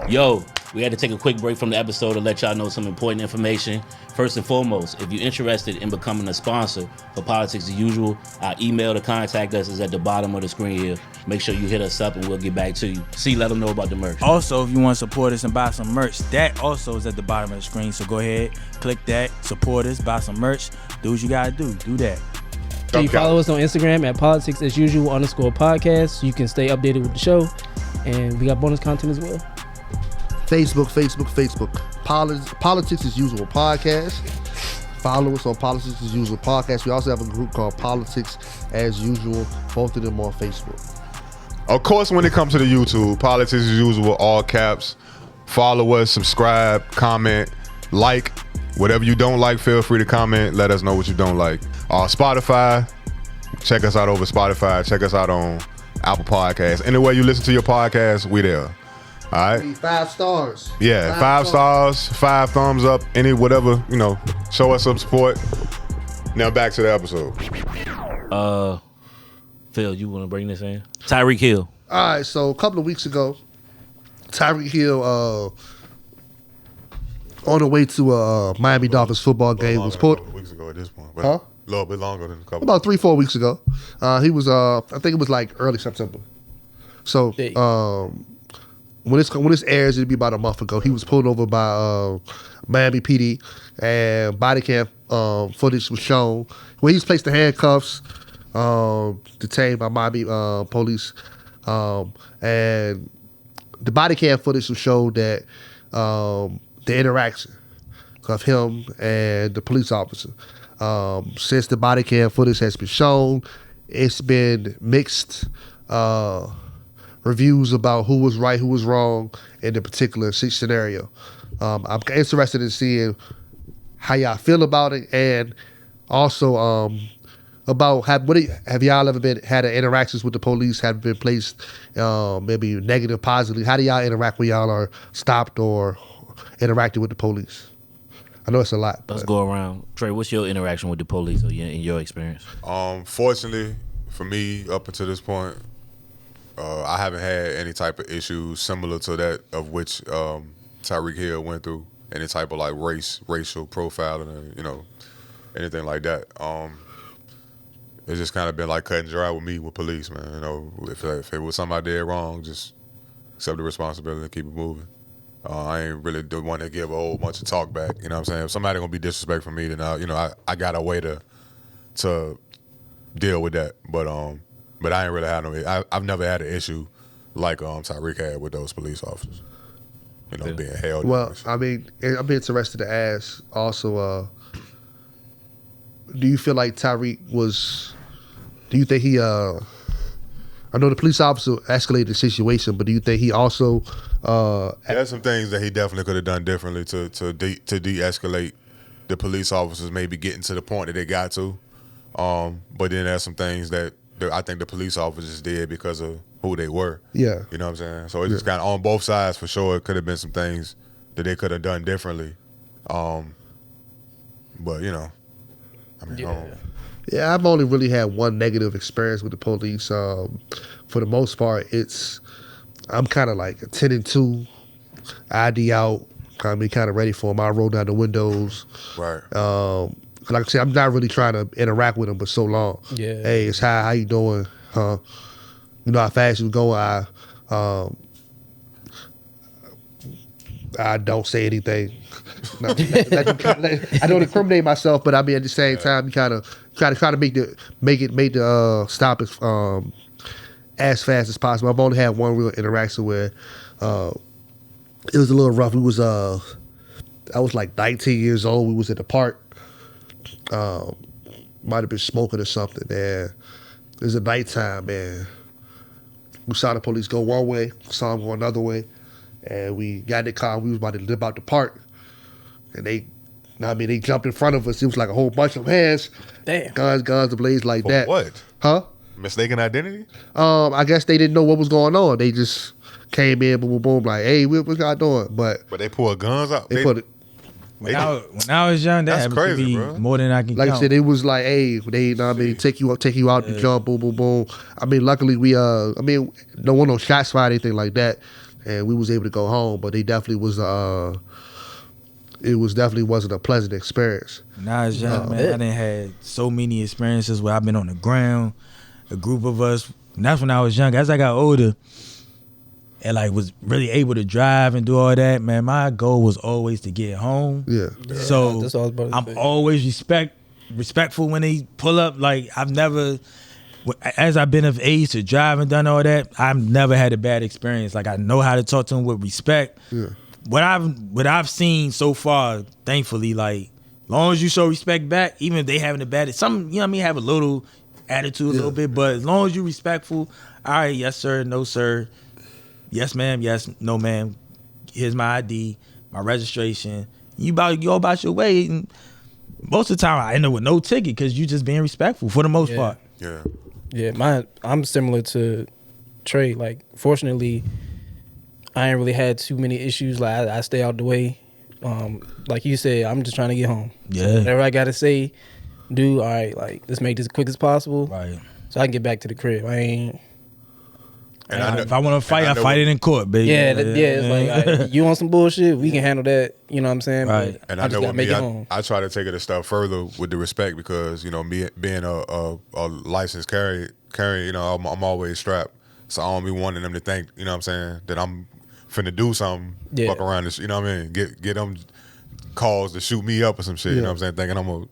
Yo, we had to take a quick break from the episode to let y'all know some important information. First and foremost, if you're interested in becoming a sponsor for Politickz as Usual, our email to contact us is at the bottom of the screen here. Make sure you hit us up and we'll get back to you. Let them know about the merch. Also, if you want to support us and buy some merch, that also is at the bottom of the screen. So go ahead, click that, support us, buy some merch. Do what you gotta do. Do that. So you follow us on Instagram at Politickz as Usual _podcast. So you can stay updated with the show. And we got bonus content as well. Facebook. Politickz as Usual podcast. Follow us on Politickz as Usual podcast. We also have a group called Politickz as Usual. Both of them on Facebook. Of course, when it comes to the YouTube, Politickz as Usual, all caps. Follow us, subscribe, comment, like. Whatever you don't like, feel free to comment. Let us know what you don't like. Spotify. Check us out over Spotify. Check us out on Apple Podcasts. Anywhere you listen to your podcast, we there. All right. 5 stars. Yeah, 5 stars, 5 thumbs up, any whatever, show us some support. Now back to the episode. Phil, you want to bring this in? Tyreek Hill. All right, so a couple of weeks ago, Tyreek Hill, on the way to a Miami Dolphins football game, was pulled. A couple weeks ago at this point. Huh? A little bit longer than a couple. About 3-4 weeks ago. He was, I think it was like early September. So when this airs, it'll be about a month ago. He was pulled over by Miami PD, and body cam footage was shown where he's placed in handcuffs, detained by Miami police, and the body cam footage will show that the interaction of him and the police officer. Since the body cam footage has been shown, it's been mixed reviews about who was right, who was wrong in the particular scenario. I'm interested in seeing how y'all feel about it, and also about have y'all ever had interactions with the police, have been placed maybe negative, positively? How do y'all interact when y'all are stopped or interacting with the police? I know it's a lot. Let's go around. Trey, what's your interaction with the police or in your experience? Fortunately for me, up until this point, I haven't had any type of issues similar to that of which Tyreek Hill went through. Any type of like racial profiling, or, anything like that. It's just kind of been like cut and dry with me with police, man. If it was something I did wrong, just accept the responsibility and keep it moving. I ain't really the one to give a whole bunch of talk back. You know what I'm saying? If somebody gonna be disrespectful for me, then I got a way to deal with that. But I ain't really had no. I've never had an issue like Tyreek had with those police officers. Being held. Well, I mean, I'm interested to ask also. Do you feel like Tyreek was? Do you think he? I know the police officer escalated the situation, but do you think he also? There's some things that he definitely could have done differently to de-escalate the police officers, maybe getting to the point that they got to. But then there's some things that I think the police officers did because of who they were. Yeah. You know what I'm saying? So it's just kind of on both sides for sure. It could have been some things that they could have done differently. But Yeah, I've only really had one negative experience with the police. For the most part, I'm kind of like attending to, ID out, kind of ready for them. I roll down the windows. Right. Like I said, I'm not really trying to interact with them for so long. Yeah. Hey, it's how you doing? You know how fast you going? I don't say anything. I don't incriminate myself, but I mean at the same time, you kind of try to make the stop as fast as possible. I've only had one real interaction where it was a little rough. I was like 19 years old. We was at the park. Might have been smoking or something. And it was at nighttime, man. We saw the police go one way, saw them go another way, and we got in the car. We was about to dip out the park, and they jumped in front of us. It was like a whole bunch of hands, Damn. guns ablaze like that. What? Huh? Mistaken identity? I guess they didn't know what was going on. They just came in, boom, boom, boom, like, hey, what y'all doing? But they pulled guns out. they put it. When I was young, that That's happened crazy, to be bro. more than I can Like count. I said, it was like, hey, they, take you out to jump, boom, boom, boom. I mean, luckily no one, no shots fired, anything like that, and we was able to go home. But they definitely was, definitely wasn't a pleasant experience. When I was young, man, I done had so many experiences where I've been on the ground, a group of us. And that's when I was young. As I got older and like was really able to drive and do all that, man, my goal was always to get home. Yeah. So that's all I was about to I'm say. always respectful when they pull up. Like I've never, as I've been of age to drive and done all that, I've never had a bad experience. Like I know how to talk to them with respect. Yeah. What I've seen so far, thankfully, like long as you show respect back, even if they having a bad, some have a little attitude a little bit, but as long as you respectful, all right, yes sir, no sir, yes ma'am, yes, no ma'am, here's my ID, my registration. You go about your way, and most of the time I end up with no ticket because you just being respectful for the most part. Yeah. Yeah, I'm similar to Trey. Like, fortunately, I ain't really had too many issues. Like, I stay out the way. Like you said, I'm just trying to get home. Yeah. Whatever I gotta say, do. All right, like let's make this as quick as possible, Right. so I can get back to the crib. I ain't. And I know- If I want to fight, I know fight what- it in court, baby. It's like all right, you want some bullshit, we can handle that. You know what I'm saying? Right. But And I I just know gotta with make me, it home. I try to take it a step further with the respect because me being a licensed carry, I'm always strapped, so I don't be wanting them to think, you know what I'm saying, that I'm finna do something, Yeah. fuck around, you know what I mean, get them calls to shoot me up or some shit, you know what I'm saying, thinking I'm gonna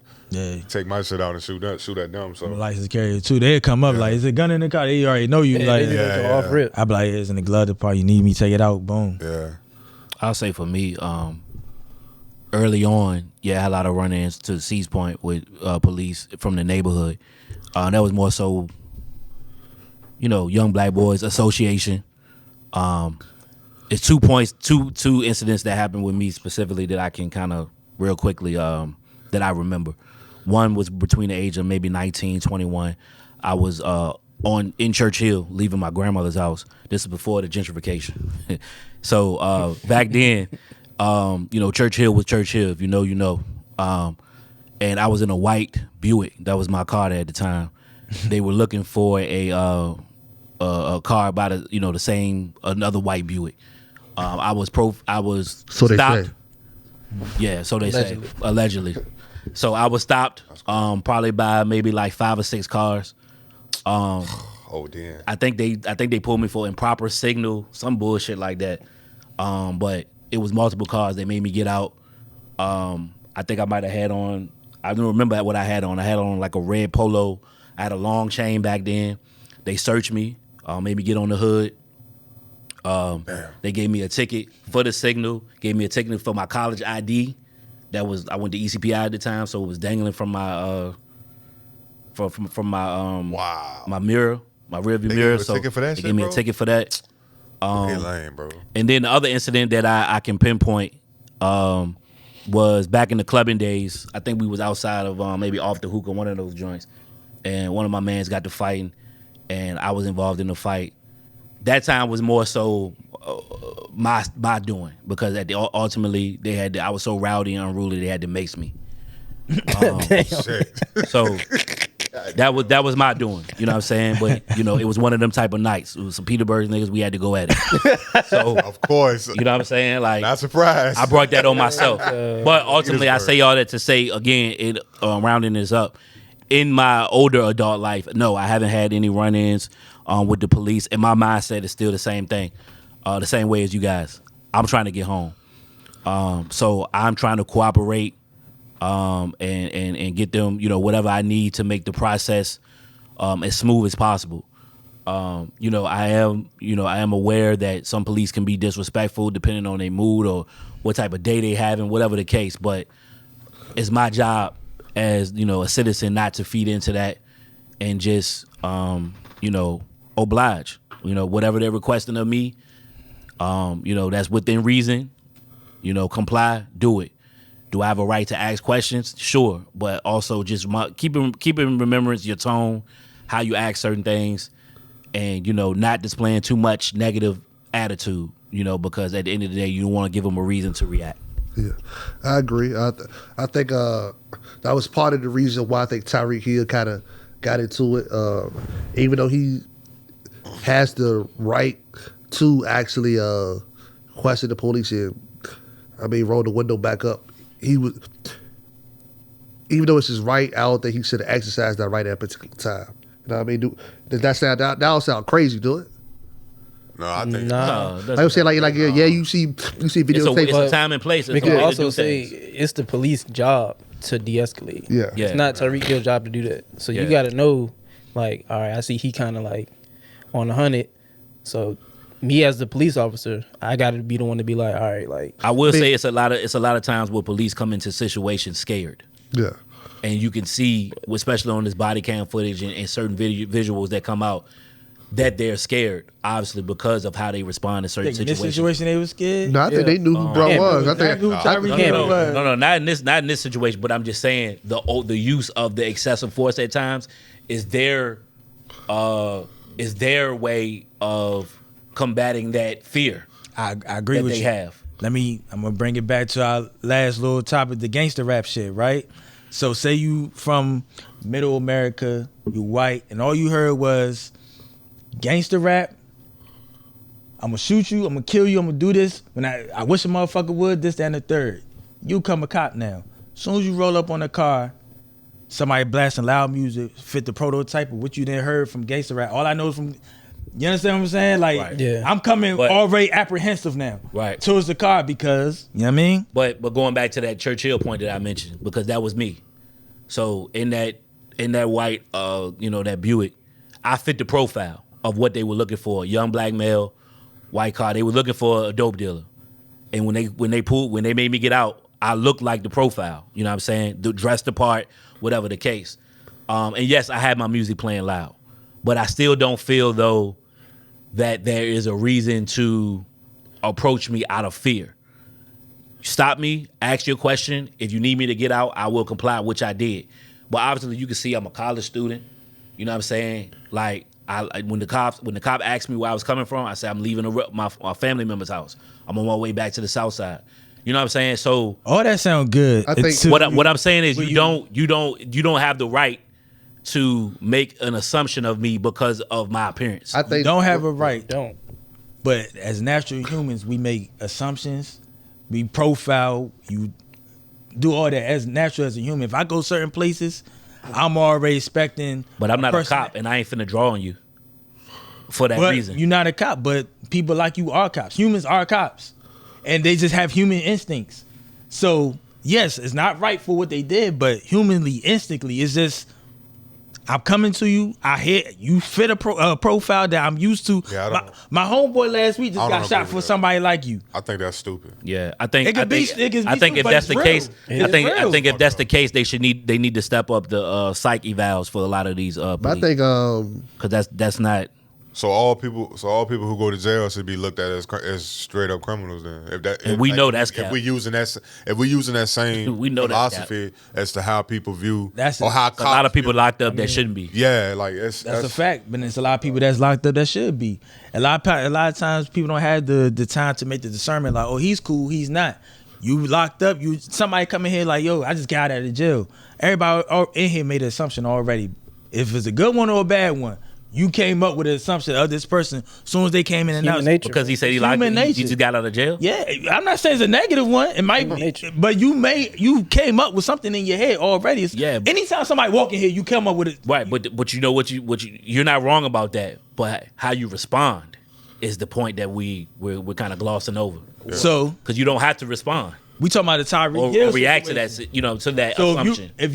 take my shit out and shoot at them. So I'm a licensed carrier too. They'd come up like, is it gun in the car? They already know you. Like, they just go off rip. I be like, it's in the glove department. You need me, take it out. Boom. yeah. I'll say for me, early on, I had a lot of run-ins to C's Point with police from the neighborhood. That was more so, Young Black Boys Association. It's 2 points, two incidents that happened with me specifically that I can kind of real quickly that I remember. One was between the age of maybe 19, 21. I was in Church Hill leaving my grandmother's house. This is before the gentrification. So back then, Church Hill was Church Hill. If you know, you know. And I was in a white Buick. That was my car at the time. They were looking for a car by the same another white Buick. I was So they stopped. say. Yeah, so they say allegedly. So I was stopped probably by maybe like 5 or 6 cars. Oh damn. I think they pulled me for improper signal, some bullshit like that. But it was multiple cars. They made me get out. I think I might have had on. I don't remember what I had on. I had on like a red polo. I had a long chain back then. They searched me, made me get on the hood. They gave me a ticket for the signal. Gave me a ticket for my college ID. I went to ECPI at the time, so it was dangling from my from my Wow. my mirror, my rearview They mirror. gave you a So ticket for that they shit, gave me bro? a ticket for that. Okay, lame, bro. And then the other incident that I can pinpoint was back in the clubbing days. I think we was outside of maybe Off the Hookah, one of those joints, and one of my mans got to fighting, and I was involved in the fight. That time was more so my doing because ultimately I was so rowdy and unruly they had to mace me. Shit. So that was my doing, you know what I'm saying? But it was one of them type of nights. It was some Peterborough niggas. We had to go at it. So Of course. you know what I'm saying? Like Not surprised. I brought that on myself. But ultimately, I say all that to say again, rounding this up. In my older adult life, no, I haven't had any run-ins with the police, and my mindset is still the same thing, the same way as you guys. I'm trying to get home, so I'm trying to cooperate and get them, whatever I need to make the process as smooth as possible. I am aware that some police can be disrespectful depending on their mood or what type of day they having, whatever the case. But it's my job as a citizen not to feed into that and just oblige. Whatever they're requesting of me, that's within reason. Comply, do it. Do I have a right to ask questions? Sure, but also just keep in remembrance your tone, how you ask certain things, and not displaying too much negative attitude. Because at the end of the day, you don't want to give them a reason to react. Yeah, I agree. I think that was part of the reason why I think Tyreek Hill kind of got into it. Even though he has the right to actually question the police and, roll the window back up. He was, even though it's his right, I don't think he should have exercised that right at a particular time. You know what I mean? Does that sound that don't sound crazy, do it? No, I think Nah. I would say you see videotapes. It's a time and place. It's We a can way to also do say things. it's the police job to de-escalate. Yeah. Yeah. It's not Tyreek Hill's job to do that. So Yeah. you got to know, like, all right, I see he kind of like on the 100. So me as the police officer, I got to be the one to be like, all right, like. I will say it's a lot of times where police come into situations scared. Yeah. And you can see, especially on this body cam footage and certain visuals that come out, that they're scared, obviously, because of how they respond to certain In this situations. situation, they was scared. No, I think they knew who bro Yeah, was. I Exactly think who Tyreek Hill was. No, not in this situation. But I'm just saying the use of the excessive force at times is their way of combating that fear I agree that with they you. have. I'm gonna bring it back to our last little topic, the gangster rap shit, right? So say you from middle America, you white, and all you heard was gangster rap. I'm gonna shoot you, I'm gonna kill you, I'm gonna do this. When I wish a motherfucker would, this, that, and the third. You come a cop now. As soon as you roll up on the car, somebody blasting loud music, fit the prototype of what you then heard from gangster rap. All I know is from, you understand what I'm saying? Like, Right. Yeah. I'm coming But- already apprehensive now. Right. Towards the car because, you know what I mean? But going back to that Churchill point that I mentioned, because that was me. So in that white that Buick, I fit the profile of what they were looking for. Young black male, white car. They were looking for a dope dealer. And when they made me get out, I looked like the profile. You know what I'm saying? Dressed the part, whatever the case. And yes, I had my music playing loud. But I still don't feel though that there is a reason to approach me out of fear. Stop me, ask your question. If you need me to get out, I will comply, which I did. But obviously, you can see I'm a college student. You know what I'm saying? Like, when the cop asked me where I was coming from, I said I'm leaving my family member's house. I'm on my way back to the South Side. You know what I'm saying? So All that sound good. I think- until what I'm saying is Well, you don't have the right to make an assumption of me because of my appearance. I you think don't have a right. Don't. But as natural humans, we make assumptions, we profile, you do all that as natural as a human. If I go certain places, I'm already expecting. But I'm not a person- cop, and I ain't finna draw on you for that But reason. you're not a cop, but people like you are cops. Humans are cops. And they just have human instincts. So, yes, it's not right for what they did, but humanly, instinctively, it's just, I'm coming to you. I hear you fit a profile that I'm used to. Yeah, I don't- my homeboy last week I just don't got agree shot with for that. somebody like you. I think that's stupid. Yeah, I think It could be if stupid, but that's it's the real. case, It I is think real. if that's the case, they need to step up the psych evals for a lot of these But I police, think because that's not. So all people who go to jail should be looked at as straight up criminals. Then, We know that's if cap. we using that same We know that's cap. philosophy as to how people view That's or it. how A lot of cops people view- locked up that shouldn't be. Yeah, like That's a fact, but there's a lot of people that's locked up that should be. A lot of times people don't have the time to make the discernment. Like, oh, he's cool, he's not. You locked up. Somebody come in here like, yo, I just got out of jail. Everybody in here made an assumption already. If it's a good one or a bad one, you came up with an assumption of this person as soon as they came in and Human out. nature. Because he said he Human locked. He nature. just got out of jail. Yeah, I'm not saying it's a negative one. It might be, nature. but you came up with something in your head already. Yeah. Anytime somebody walk in here, you come up with it. Right, but you know what you're not wrong about that. But how you respond is the point that we're kind of glossing over. So Because you don't have to respond we talking about the Tyreek or Hill react to situation. that. To that So assumption. if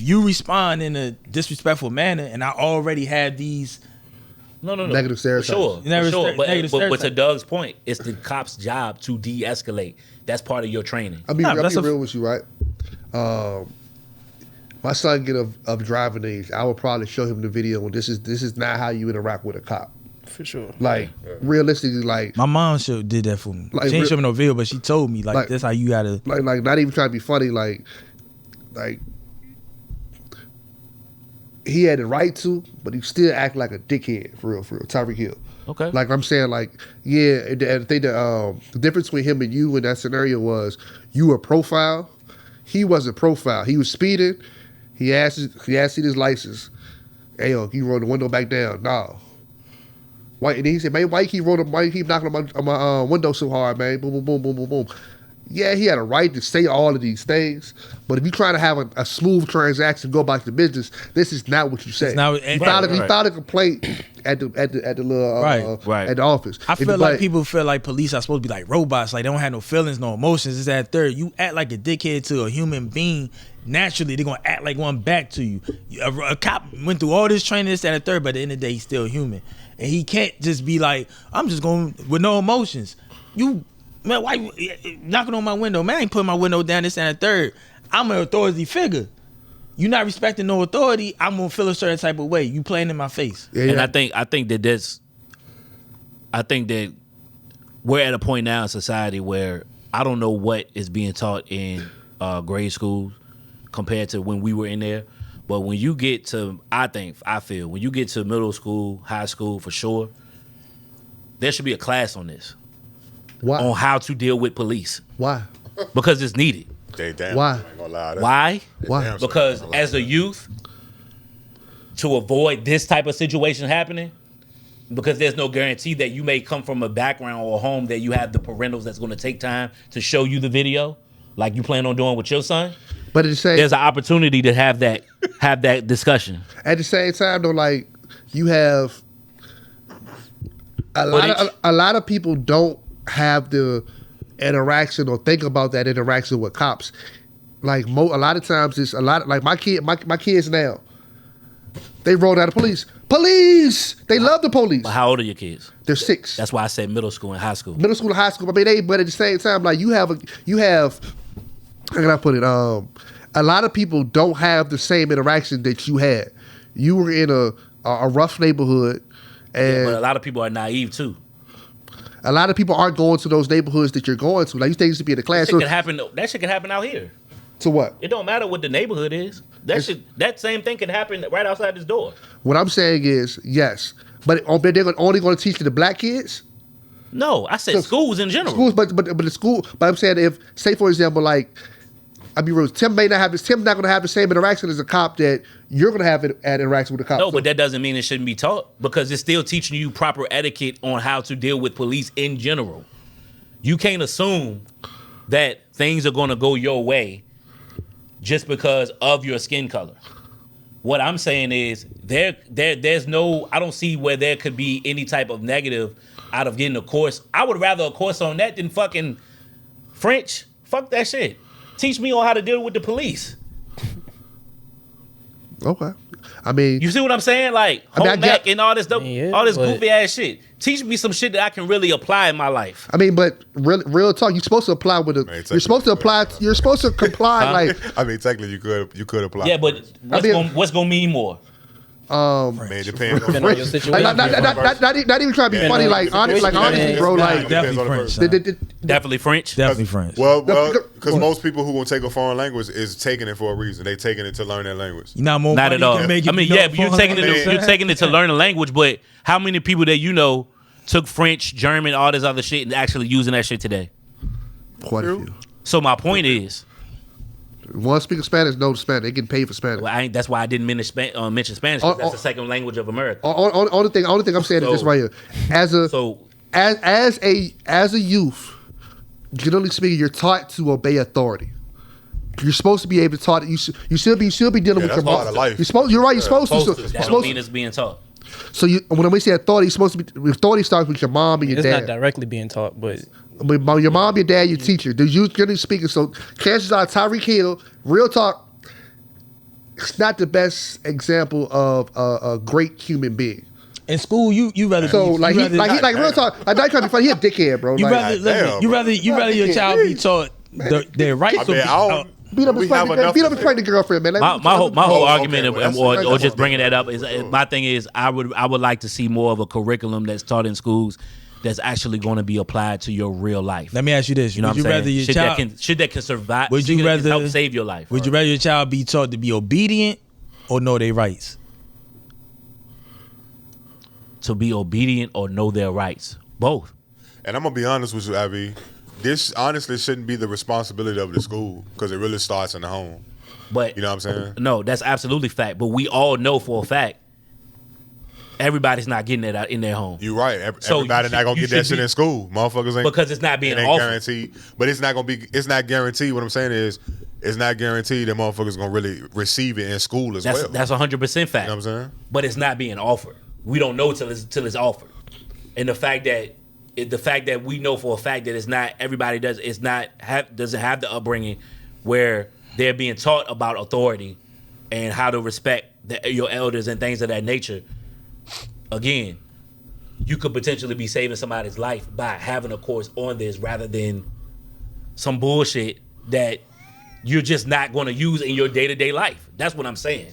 you respond in a disrespectful manner, and I already have these, No. Negative For stereotypes. sure. Negative For sure. negative But to stereotypes. Doug's point, it's the cop's job to de-escalate. That's part of your training. I'll be that's real with you, right? My son get of driving age, I would probably show him the video. And this is not how you interact with a cop. For sure. Like realistically, like my mom did that for me. Like, She ain't show me no video, but she told me like that's how you gotta. like not even trying to be funny. Like he had the right to, but he still act like a dickhead for real. Tyreek Hill. Okay. Like I'm saying, like yeah, and I think the difference between him and you in that scenario was you were profile. He wasn't profile. He was speeding. He asked his license. Hey yo, you roll the window back down. No. Why? And he said, man, why you keep knocking on my window so hard, man? Boom, boom, boom, boom, boom, boom. Yeah, he had a right to say all of these things, but if you're trying to have a smooth transaction, go back to business, this is not what you say. It's not- He filed a complaint at the little Right. at the office. I feel like people feel like police are supposed to be like robots, like they don't have no feelings, no emotions. It's that third. You act like a dickhead to a human being. Naturally, they're gonna act like one back to you. A cop went through all this training, this, that, and third, but at the end of the day, he's still human, and he can't just be like, I'm just going with no emotions. Man, why you knocking on my window? Man, I ain't putting my window down, this, and the third. I'm an authority figure. You not respecting no authority, I'm gonna feel a certain type of way. You playing in my face. Yeah, And yeah. I think that we're at a point now in society where I don't know what is being taught in grade schools compared to when we were in there. But when you get to, I feel when you get to middle school, high school, for sure, there should be a class on this, Why? on how to deal with police, Why? because it's needed. They damn. Why? I ain't gonna lie. Why? Why? Damn sure Because ain't gonna lie. as a youth, to avoid this type of situation happening, because there's no guarantee that you may come from a background or a home that you have the parentals that's going to take time to show you the video, like you plan on doing with your son. But at the same, There's an opportunity to have that discussion. at the same time, though, like you have a lot of people don't have the interaction or think about that interaction with cops. Like a lot of times, it's a lot. Like my kids now, they roll down the police. Police! They love the police. But how old are your kids? They're 6. That's why I said middle school and high school. Middle school and high school. I mean, but at the same time, like you have. How can I put it? A lot of people don't have the same interaction that you had. You were in a rough neighborhood, and But a lot of people are naive too. a lot of people aren't going to those neighborhoods that you're going to. Like you think used to be in the class. That shit can happen out here. To what? It don't matter what the neighborhood is. That same thing can happen right outside this door. What I'm saying is yes, but they're only going to teach the black kids. No, I said schools in general. Schools, but the school. But I'm saying if, say for example, like I mean, Tim may not have this. Tim's not going to have the same interaction as a cop that you're going to have at interaction with a cop. No, but that doesn't mean it shouldn't be taught because it's still teaching you proper etiquette on how to deal with police in general. You can't assume that things are going to go your way just because of your skin color. What I'm saying is there's no, I don't see where there could be any type of negative out of getting a course. I would rather a course on that than fucking French. Fuck that shit. Teach me on how to deal with the police. Okay. I mean, You see what I'm saying? Like I mean, I home get- ec and all this stuff, Yeah, all this but- goofy ass shit. Teach me some shit that I can really apply in my life. I mean, but real talk. You're supposed to apply with a. Man, You're supposed to apply. You're supposed to comply. Like I mean, technically, you could apply. Yeah, but what's gonna mean more? Man, it depends Depending on your situation. not even trying to be funny. Like honestly, bro. Like Depends Definitely on the French. person. son. Definitely French. Definitely French. Well, because most people who gonna take a foreign language is taking it for a reason. They taking it to learn that language. You know, more Not money at you all. can make I if mean, you know yeah, but you're foreign taking language. you're taking it to learn a language. But how many people that you know took French, German, all this other shit, and actually using that shit today? quite a few. So my point is, One speaking Spanish, no Spanish. They getting paid for Spanish. well, that's why I didn't mention Spanish. 'Cause that's the second language of America. Only thing I'm saying is this right here. As a youth, generally speaking, you're taught to obey authority. You're supposed to be able to taught. You should be dealing with that's your part of life. You're right. You're supposed to. That don't mean it's being taught. So when we say authority, it's supposed to be. Authority starts with your mom and your It's not dad. directly being taught, but But your mom, your dad, your teacher. The youth generally speaking. So chances are Tyreek Hill, real talk, it's not the best example of a great human being. In school, you rather So be, like you he rather, like real talk. Like that can't be funny. He a dickhead, bro. you Like, rather listen, damn, you bro. rather your child be taught their rights. I mean, I don't. beat up we his have enough pregnant, to- pregnant girlfriend, man. Like, My whole Oh, argument, okay, well, or that's just one bringing thing. that up is my thing is I would like to see more of a curriculum that's taught in schools that's actually going to be applied to your real life. Let me ask you this: You know Would you what I'm rather saying? your Shit child? that can survive. Would you shit that can rather help save your life? Would you rather your child be taught to be obedient or know their rights? To be obedient or know their rights? Both. And I'm gonna be honest with you, Abby. This honestly shouldn't be the responsibility of the school because it really starts in the home. But You know what I'm saying? No, that's absolutely fact. But we all know for a fact everybody's not getting it out in their home. You're right. So Everybody you not gonna should- get you that should shit be- in school. Motherfuckers ain't Because it's not being it ain't offered. guaranteed. But it's not gonna be. It's not guaranteed. What I'm saying is, it's not guaranteed that motherfuckers gonna really receive it in school as well. That's 100% fact. You know what I'm saying? But it's not being offered. We don't know till it's offered. And the fact that we know for a fact that it's not everybody doesn't have the upbringing where they're being taught about authority and how to respect your elders and things of that nature. Again, you could potentially be saving somebody's life by having a course on this rather than some bullshit that you're just not going to use in your day-to-day life. That's what I'm saying.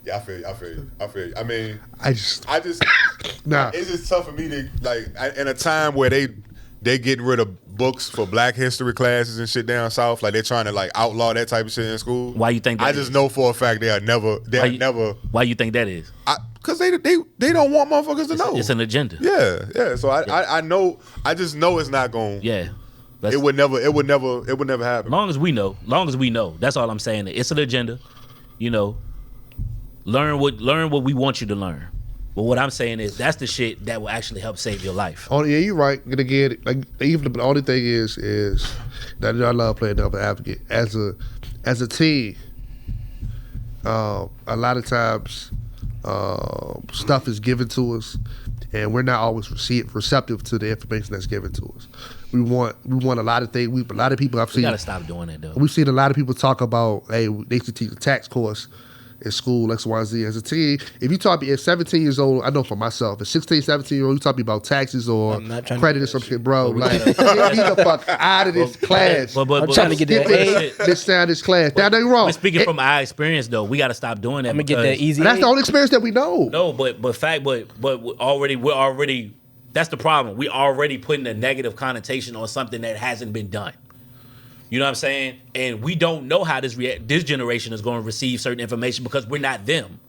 Yeah, I feel you. I mean, I just nah. It's just tough for me to in a time where they getting rid of books for Black history classes and shit down south. Like they're trying to outlaw that type of shit in school. Why you think that I is? just know for a fact they'll never. Why you think that is? Because they don't want motherfuckers to know. It's an agenda. Yeah. So I know. I just know it's not going. Yeah. It would never happen. Long as we know. That's all I'm saying. It's an agenda. You know, learn what we want you to learn. But what I'm saying is that's the shit that will actually help save your life. Oh yeah, you're right. And again, like even the only thing is that I love playing devil's advocate as a team. A lot of times, stuff is given to us, and we're not always receptive to the information that's given to us. We want a lot of things. A lot of people I've seen. We gotta stop doing that though. We've seen a lot of people talk about, hey, they should teach a tax course in school, X, Y, Z. As a teen, if you talk me at 17 years old, I know for myself, at 16, 17 year old, you talk me about taxes or credit or some shit, bro. Like, get me the fuck out of this class. But I'm trying to get that A. This sound this class. Now, they're wrong. We're speaking from our experience though. We gotta stop doing that. I'm gonna get that easy. That's the only experience that we know. No, but we're already. That's the problem. We're already putting a negative connotation on something that hasn't been done. You know what I'm saying? And we don't know how this generation is going to receive certain information because we're not them.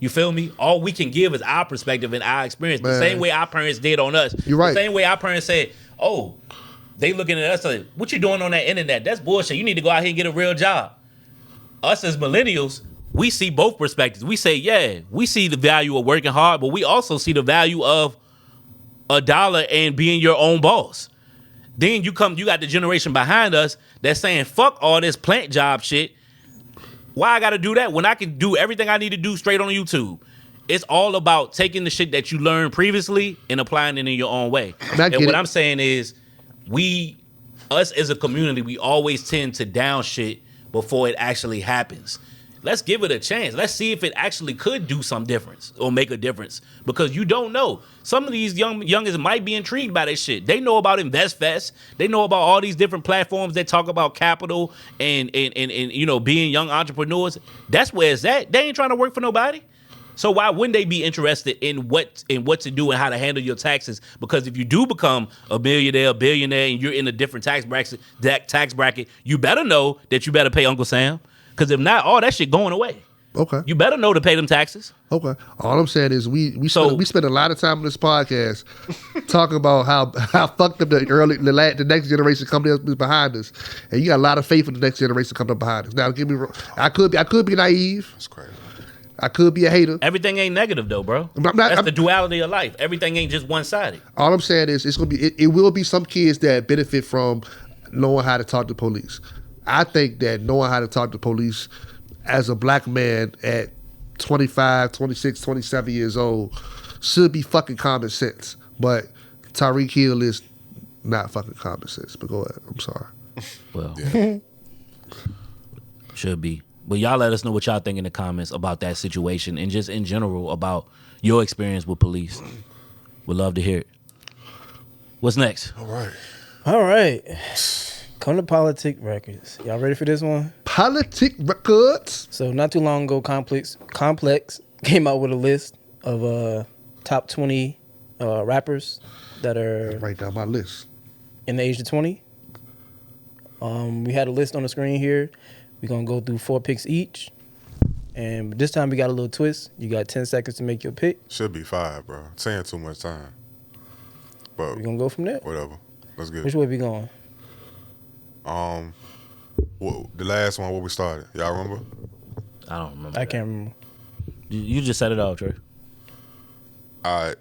You feel me? All we can give is our perspective and our experience. The same way our parents did on us. You're right. The same way our parents said, oh, they looking at us like, what you doing on that internet? That's bullshit. You need to go out here and get a real job. Us as millennials, we see both perspectives. We say, yeah, we see the value of working hard, but we also see the value of $1 and being your own boss. Then you got the generation behind us that's saying, fuck all this plant job shit. Why I gotta do that when I can do everything I need to do straight on YouTube? It's all about taking the shit that you learned previously and applying it in your own way. And what I'm saying is, us as a community, we always tend to down shit before it actually happens. Let's give it a chance. Let's see if it actually could do some difference or make a difference. Because you don't know. Some of these youngins might be intrigued by this shit. They know about InvestFest. They know about all these different platforms that talk about capital and you know, being young entrepreneurs. That's where it's at. They ain't trying to work for nobody. So why wouldn't they be interested in what to do and how to handle your taxes? Because if you do become a millionaire, billionaire, and you're in a different tax bracket, you better know that you better pay Uncle Sam. Because if not, all that shit going away. Okay. You better know to pay them taxes. Okay. All I'm saying is we spend a lot of time on this podcast talking about how fucked up the next generation coming up behind us, and you got a lot of faith in the next generation coming up behind us. Now, give me, I could be naive. That's crazy. I could be a hater. Everything ain't negative though, bro. That's the duality of life. Everything ain't just one sided. All I'm saying is it will be some kids that benefit from knowing how to talk to police. I think that knowing how to talk to police as a black man at 25, 26, 27 years old should be fucking common sense. But Tyreek Hill is not fucking common sense. But go ahead. I'm sorry. Well, should be. But y'all let us know what y'all think in the comments about that situation and just in general about your experience with police. We'd love to hear it. What's next? All right. Come to Politickz Records. Y'all ready for this one? Politickz Records. So not too long ago, Complex came out with a list of top 20 rappers that are Write down my list. in the age of 20. We had a list on the screen here. We're going to go through 4 picks each. And this time we got a little twist. You got 10 seconds to make your pick. Should be 5, bro. Saying too much time. But We're going to go from there. whatever. Let's get Which it. way we going? The last one where we started. Y'all remember? I don't remember. I can't remember. You just set it off, Trey. All right,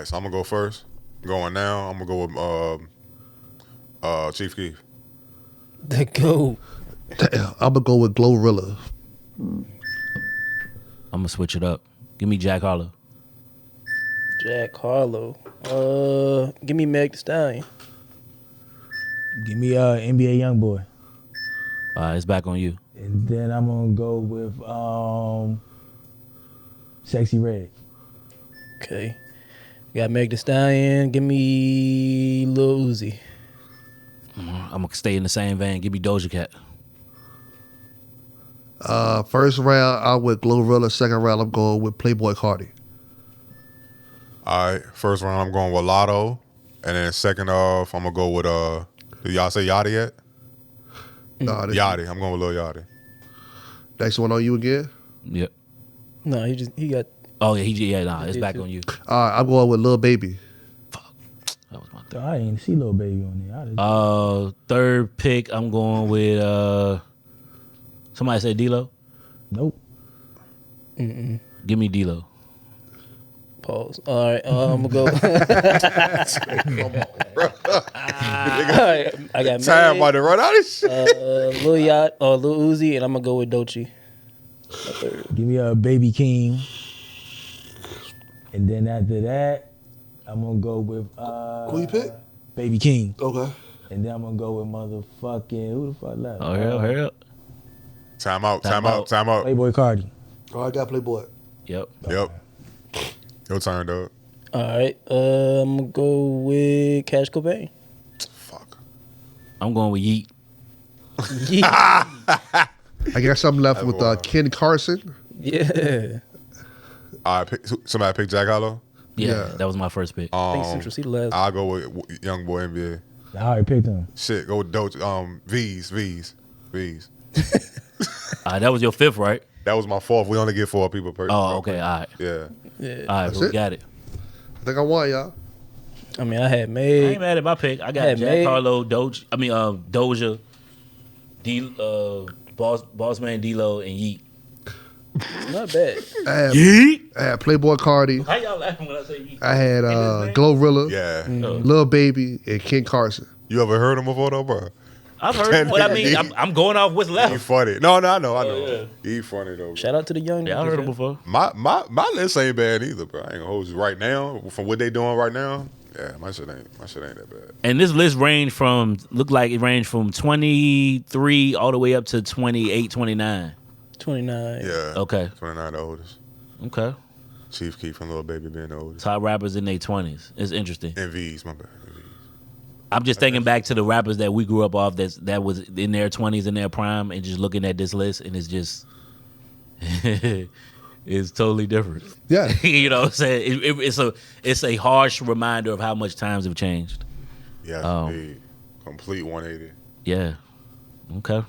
so I'm gonna go first. Going now, I'm gonna go with Chief Keef. The GOAT. Damn, I'm gonna go with Glorilla. I'm gonna switch it up. Give me Jack Harlow. Jack Harlow. Give me Meg Thee Stallion. Give me NBA Youngboy. It's back on you. And then I'm gonna go with Sexy Red. Okay. You got Meg Thee Stallion. Give me Lil Uzi. I'm gonna stay in the same vein. Give me Doja Cat. First round, I'm with Glorilla. Second round, I'm going with Playboy Cardi. All right, first round I'm going with Lotto, and then second off I'm gonna go with did y'all say Yachty yet? Nah, Yachty. I'm going with Lil Yachty. Next one on you again. Yep. No, he got. Oh yeah, it's back on you. I'm going with Lil Baby. All That was my third. I ain't see Lil Baby on there. Third pick, I'm going with somebody say D-Lo. Nope. Give me D-Lo. Pause. All right, I'm gonna go. All right, I got Time Meg, about to run out of shit. Lil Yacht or Lil Uzi, and I'm gonna go with Doechii. Give me a Baby King. And then after that, I'm gonna go with Who you pick? Baby King. Okay. And then I'm gonna go with motherfucking who the fuck left? Oh, hurry up. Time out. Playboy Cardi. Oh, I got Playboy. Yep. Your turn, dog. All right, I'm gonna go with Cash Cobain. Fuck. I'm going with Yeet. Yeah. I got something left with Ken Carson. Yeah. All right, somebody pick Jack Harlow. Yeah, that was my first pick. I think Central C the last. I'll go with Young Boy NBA. I already picked him. Shit, go with Doge. V's. That was your fifth, right? That was my fourth. We only get 4 people per. Oh, okay, all right. Yeah. Yeah. All right, That's we it? got it. I think I won, y'all. I mean, I had I Meg. ain't mad at my pick. I got Had Jack Meg. Harlow, Doja, Boss Man D-Lo, and Yeet. Not bad. Yeet? I had Playboy Cardi. How y'all laughing when I say Yeet? I had Ain't his name? Glorilla, Yeah. Lil Baby, and Ken Carson. You ever heard him before though, bro? I've heard what I mean. I'm going off what's He left. funny. No, I know. yeah. He funny though. Bro. Shout out to the young. Yeah, I niggas, heard him yeah. before. My list ain't bad either, bro. I ain't gonna hold you right now. From what they doing right now, yeah, my shit ain't that bad. And this list ranged from, looked like it ranged from 23 all the way up to 28, 29. 29. Yeah. Okay. 29 the oldest. Okay. Chief Keef and Lil Baby being the oldest. Top rappers in their 20s. It's interesting. And V's, my bad. V's. I'm just thinking back to the rappers that we grew up off that was in their 20s, in their prime, and just looking at this list, and it's just, it's totally different. Yeah. You know what I'm saying? It's a harsh reminder of how much times have changed. Yeah, complete 180. Yeah. Okay.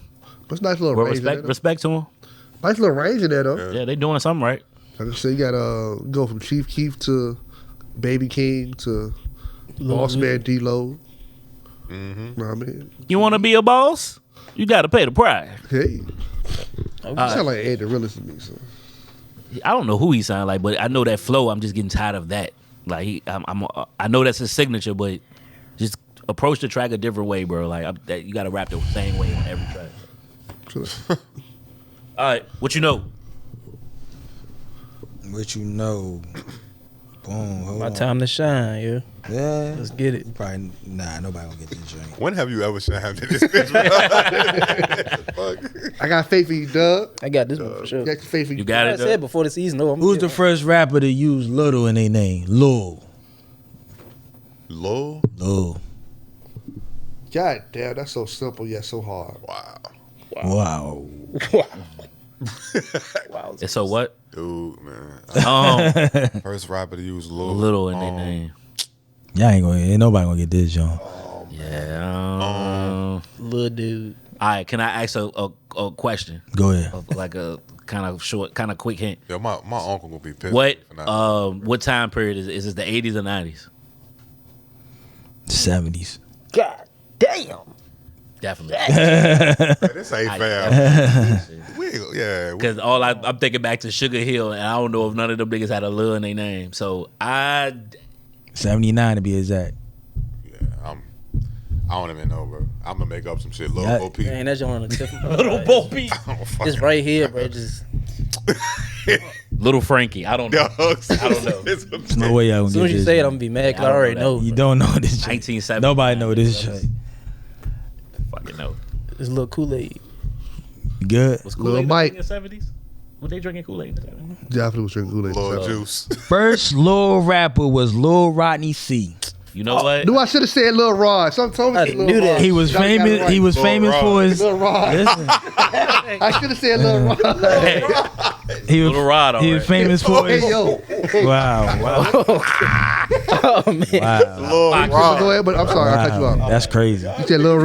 But it's a nice little Well, range in there. respect to them. Nice little range in there, though. Yeah, they doing something right. Like I said, you gotta go from Chief Keef to Baby King to Boss Man D-Lo. Mm-hmm. You know what I mean? You want to be a boss? You got to pay the price. Hey. You sound like Ed the Realist to me, so. I don't know who he sound like, but I know that flow. I'm just getting tired of that. Like I know that's his signature, but just approach the track a different way, bro. Like you got to rap the same way on every track. All right, what you know? What you know? Boom. Hold My on. time to shine, yeah. Yeah. Let's get it. Probably nobody gonna get this joint. When have you ever shined in this bitch? Fuck. I got faith in you, Doug. I got this one for sure. Got faith in You you. got I it. said Doug? before the season, though. Who's the first rapper to use little in their name? Lil. Lil? Lil. God damn, that's so simple yet so hard. Wow. Wow. Wow. And so what? Dude, man. First rapper to use Lil. Little in their name. Y'all ain't nobody gonna get this, John. Yeah. Little dude. All right, can I ask a question? Go ahead. Like a kind of short, kind of quick hint. Yo, my uncle gonna be pissed. What time period is this? The 80s or 90s? 70s. God damn. Definitely. This ain't fair. Because I'm thinking back to Sugar Hill, and I don't know if none of them niggas had a Lil in their name. So 79 to be exact. I don't even know, bro. I'm gonna make up some shit. Lil Yeah. Bo Peep. Man, that's your on the tip. Little Bo Peep. This right here, bro. Just Little Frankie. I don't know. I don't know. There's No way y'all gonna as get soon as you this. say it, I'm gonna be mad because I already know. You don't know this shit. 1970. Nobody know this shit. Fucking know. It's a little Kool-Aid. You good? Was Lil Kool-Aid Mike. in the 70s? Were they drinking Kool-Aid? Definitely was drinking Kool-Aid. Lil Juice. First Lil rapper was Lil Rodney C. You know what? No, I should have said Lil Rod. Some told me I to say knew Lil that. Rod. He was Y'all got it famous. right. He was Lil famous Rod. for his. Lil Rod. Listen, I should have said Lil Rod. he was. Little Rod, all He was right. famous for Hey, his. yo. Wow. Oh man. Wow. Lil Go Rod. ahead, but I'm sorry. I cut you off. That's crazy. You said Lil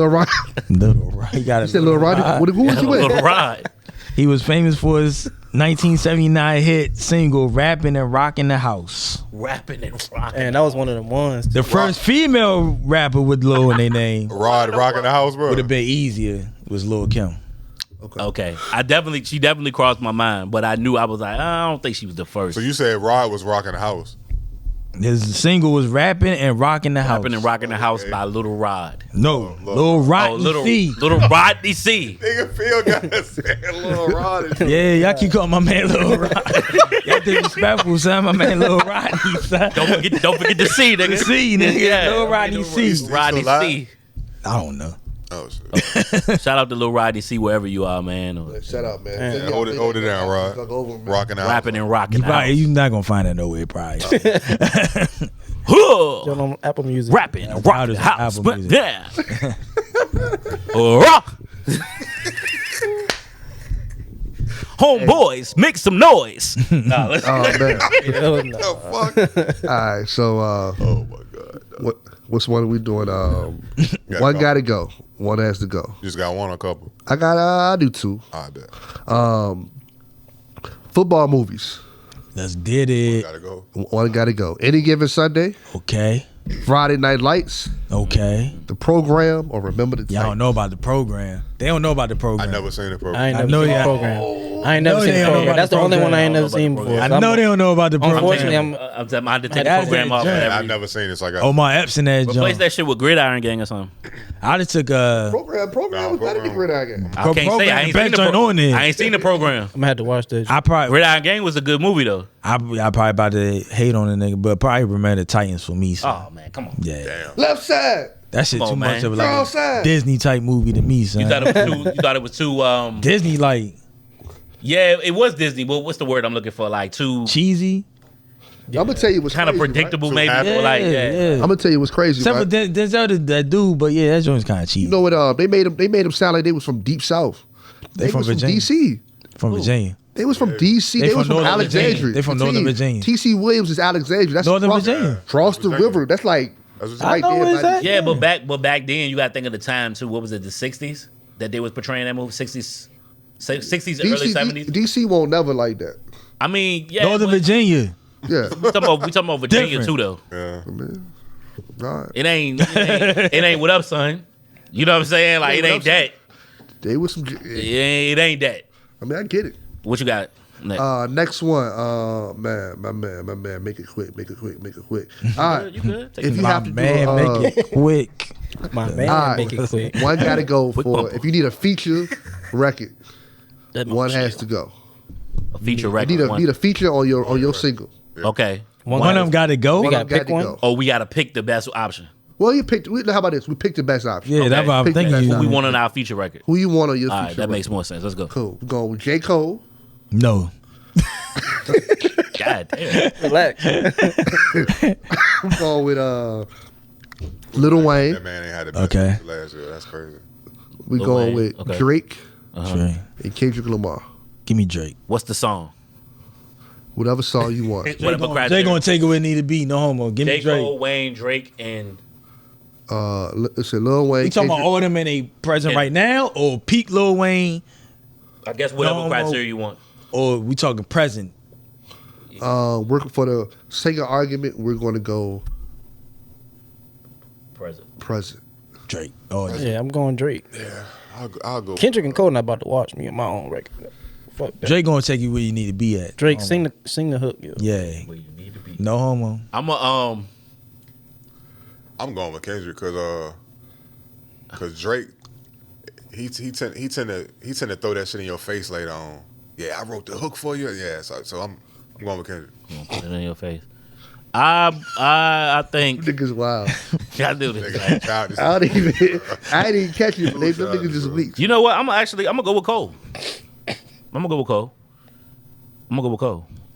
Rod. Little, he got You it. said Lil Rod. Who was you with? Little Rod. He was famous for his 1979 hit single "Rapping and Rocking the House." Rapping and rocking. And that was one of them ones. The first female rapper with Lil in their name Rod rocking the house, bro. would have been easier. Was Lil Kim. Okay, she definitely crossed my mind, but I knew I was like, I don't think she was the first. So you said Rod was rocking the house. His single was "Rapping and Rocking the House." Rapping and Rocking the House by Little Rod. No, Lil Rodney C. Little Rodney C. Nigga Phil got said Lil Rod. And shit. Yeah, y'all keep calling my man Lil Rod. Y'all disrespectful, son. My man Lil Rodney, son. Don't forget the C, nigga. C, nigga. Yeah. Lil Rodney C. Rodney still C. I don't know. Oh shit. Shout out to Lil Rodney C wherever you are, man. Or Shut up, man. Man, Hold it down, Rod. Rocking the house. rapping and rocking the house. You're not gonna find that nowhere, probably. Huh. Join on Apple Music. Rapping and rocking the house. Apple Music. Yeah. Rock. Homeboys, make some noise. Nah, let's Oh man. Yeah, no. The fuck? All right. So Oh my god. what's one we doing? One go. got to go. One has to go. You just got one or a couple? I do two. I bet. Football movies. Let's get it. Gotta go. One got to go. Any Given Sunday, Okay. Friday Night Lights, Okay. The Program, or Remember the Y'all Titans. don't know about the program. They don't know about the I program. never seen it, bro. I ain't I never know seen the y'all- program. I ain't never No, seen they the don't know program. about That's the the only one I ain't program. never seen before. I know they don't know about the program. Unfortunately, I'm I had to take the That's program that off. joint. I've never seen it, so I got. Omar Epson that Replace joint. that shit with Gridiron Gang or something. I just took Program Nah, was better than program. Gridiron Gang. I can't say program I ain't best seen the joint on there. I ain't seen the program. gonna have to watch that. I probably Gridiron Gang was a good movie though. I probably about to hate on the nigga, but probably remember the Titans for me. So. Oh man, come on. Yeah. Damn. Left side. That shit Come too on, much man. of Wrong like a side. Disney type movie to me, son. You thought it was too Disney like yeah, it was Disney, but what's the word I'm looking for? Like too cheesy. I'm gonna tell you what's kind of crazy, predictable Too maybe. happy. Or like yeah. I'm gonna tell you what's crazy. Except for Right? Denzel that dude, but yeah, that joint's kind of cheap. You know what? They made them sound like they was from deep south. They from was Virginia. DC. From Virginia. They was from DC. They They, from was from Northern Alexandria. Virginia. They from Northern Virginia. T.C. Williams is Alexandria. That's Northern across, Virginia. Across the Virginia. river. That's like That's what I you know there. it's that. Yeah, but back then you got to think of the time too. What was it? The 60s that they was portraying that movie. 60s, early 70s. DC won't never like that. I mean, yeah. Northern but Virginia. Yeah. we talking about Virginia Different. too though. Yeah. All right. It ain't what up, son. You know what I'm saying? Like it ain't that. They was some. It ain't that. I mean, I get it. What you got? Next? Next one. Man, my man. Make it quick. All right. You good? Take If it. you My have to man, do, make it quick. My man, all right. make it quick. One got to go Quick for. bumper. If you need a feature record, That one shit. has to go. A feature You record. need a feature on your single. Okay. One of them got to go. We One got of them pick one? go. Oh, we got to pick the best option. Well, you picked. How about this? We picked the best option. Yeah, that's what I'm Pick the thinking. best You, Who we want on our feature record? Who you want on your All feature right, that record? makes more sense. Let's go. Cool. We're going with J. Cole. no. God damn. Relax. We're going with Lil Wayne. That man ain't had the best Okay. music last year. That's crazy. We're Lil going Wayne, with okay. Drake Dre. and Kendrick Lamar. Give me Drake. What's the song? Whatever song you want. Whatever Jay criteria. gonna take it where it need to be. No homo. Give me J. Drake. Cole, Wayne, Drake, and Let's say Lil Wayne. We talking about Kendrick- all them in a present Yeah. right now, or peak Lil Wayne, I guess whatever No, criteria you want. or we talking present? Working for the sake of argument, we're going to go Present. present. Drake. Oh, Yeah, I'm going Drake. I'll go. Kendrick and Cole not about to watch me on my own record. Fuck that. Drake gonna take you where you need to be at. Drake, Homo. sing the hook, yo. Yeah. Where you need to be. No homo. I'm I'm going with Kendrick because Drake he tend to throw that shit in your face later on. Yeah, I wrote the hook for you. Yeah, so I'm going with Kendrick. put it in your face. I think Niggas wild. I do this. Nigga, childish. I didn't even catch it, but they them niggas just weak. You know what? I'm gonna go with Cole.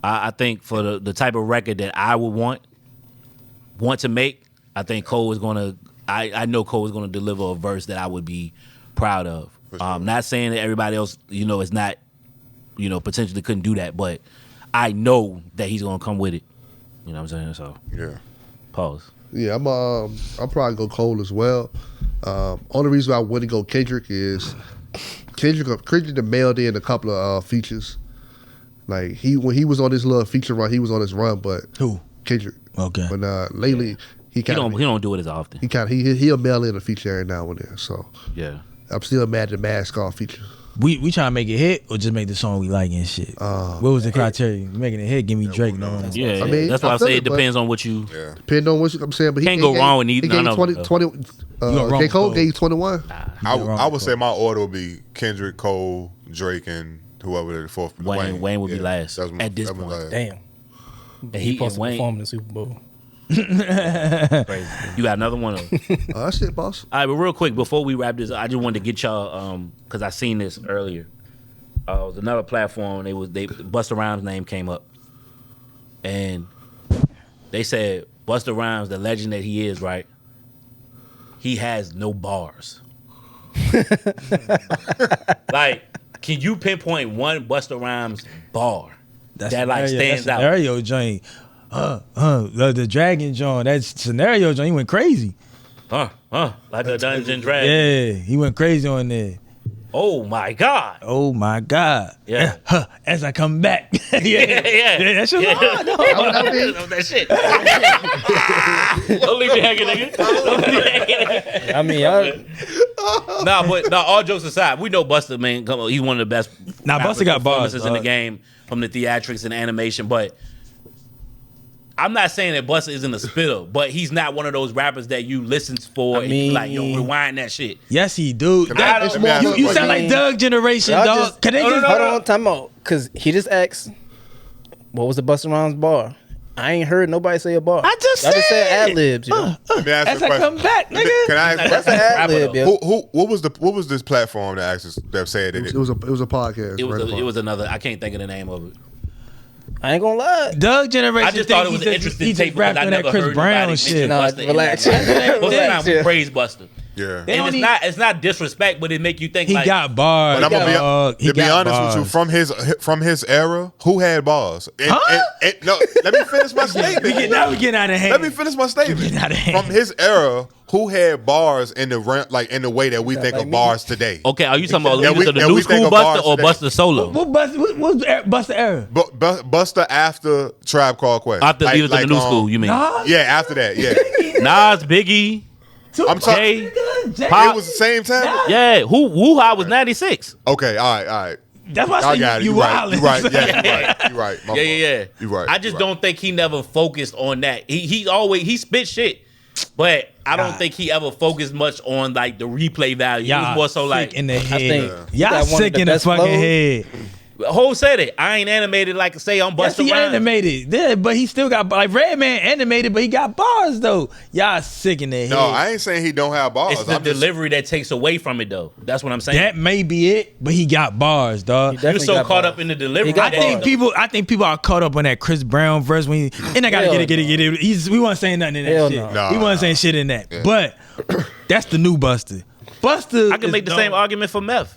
I think for the type of record that I would want to make, I think Cole is gonna. I know Cole is gonna deliver a verse that I would be proud of. sure. Not saying that everybody else, is not, potentially couldn't do that, but I know that he's gonna come with it. You know what I'm saying? So Yeah. pause. Yeah, I'm probably go Cole as well. Only reason why I wouldn't go Kendrick is Kendrick mailed in a couple of features, Like when he was on this little feature run, he was on his run, but Who? Kendrick. Okay. But lately he He don't do it as often. he'll mail in a feature every now and then. So Yeah. I'm still mad at the Mask Off feature. We trying to make it hit or just make the song we like and shit. What was the criteria? Making it hit, give me Drake. No. Yeah, I mean, that's why I I feel say it, it depends on what you. Yeah. Depending on what I'm saying, but Can't go wrong with he either- gave none of 20, them, 20 go wrong J. Cole with gave you 21. I would say my order would be Kendrick, Cole, Drake, and whoever the fourth. Wayne would be Yeah, last that was my- at this that was my point. last. Damn. And He he supposed and to Wayne. perform in the Super Bowl. Crazy. You got another one. That's it, boss. All right, but real quick before we wrap this, I just wanted to get y'all because I seen this earlier. It was another platform. They Busta Rhymes' name came up, and they said Busta Rhymes, the legend that he is, right? He has no bars. Like, can you pinpoint one Busta Rhymes bar that like stands out? Scenario joint. The Dragon joint. That scenario joint. He went crazy. Like a Dungeon Dragon. Yeah, he went crazy on there. Oh my God. Oh my God. Yeah. As I come back. yeah. Yeah. That shit was hard, though. That shit. Don't leave me hanging, nigga. Don't leave me hanging. I mean, Nah, all jokes aside, we know Busta, man. Come on, he's one of the best. Nah, Busta got bars, performances in the game from the theatrics and animation. But I'm not saying that Busta isn't a spitter, but he's not one of those rappers that you listen for. I and you mean- like, yo, rewind that shit. Yes, he do. I It's don't more- know. You sound like Doug Generation, Y'all dog. just- Can they No, just no, hold no. on, time out. Because he just asked, what was the Busta Rhymes bar? I ain't heard nobody say a bar. I just Y'all just said said ad-libs, yo. Let me ask you as a I question. come back, nigga. Can I ask a That's question? an ad-lib, Rapper, yo. What was this platform that said It it? was a podcast. It was, right it was another. I can't think of the name of it. I ain't gonna lie. Doug Generation. I just thought it was an interesting he tape just because rapped I on that never Chris heard Brown nobody shit. mention Nah, Busta. relax. Most of the time we Yeah. praise Busta. Yeah. And only- it's not disrespect, but it make you think He like got bars. But I'm gonna dog. be, He to be got honest with you, from his era, who had bars? No, let me finish my statement. Now we getting out of hand. Let me finish my statement. Getting out of hand. From his era, who had bars in the way that we think like of me. bars today? okay, are you talking about Yeah, leaders of the yeah, new we think school of Busta bars or today. Busta solo? What's Busta era? Busta after Tribe Called Quest. After leaders of the new school, you mean? Nah. Yeah, after that, yeah. Nas, Biggie, I'm talking. Jay, It Paak. was the same time. Yeah, Woo-Ha was 96. Okay, all right. That's why I I got said it. you You right. wildin'. You right. Yeah, you right. My fault. Yeah. You right. I just you right. don't think he never focused on that. He spit shit, but I don't think he ever focused much on like the replay value. It was more so like in the head. think Y'all got one of sick the in the best fucking flows. head. Ho said it. I ain't animated like say I'm Yes, Busta he Rhymes. animated. Yeah, but he still got like Redman animated, but he got bars though. Y'all sick in the head. No, I ain't saying he don't have bars. It's the I'm just- delivery that takes away from it though. That's what I'm saying. That may be it, but he got bars, dog. He You're definitely so got caught bars. up in the delivery. He got that- bars. I think people are caught up on that Chris Brown verse when he and I gotta Hell get it. We wasn't saying nothing in that Hell shit. no. Nah. We wasn't saying shit in that. But that's the new Busta. Busta. I can make the same argument for Meth.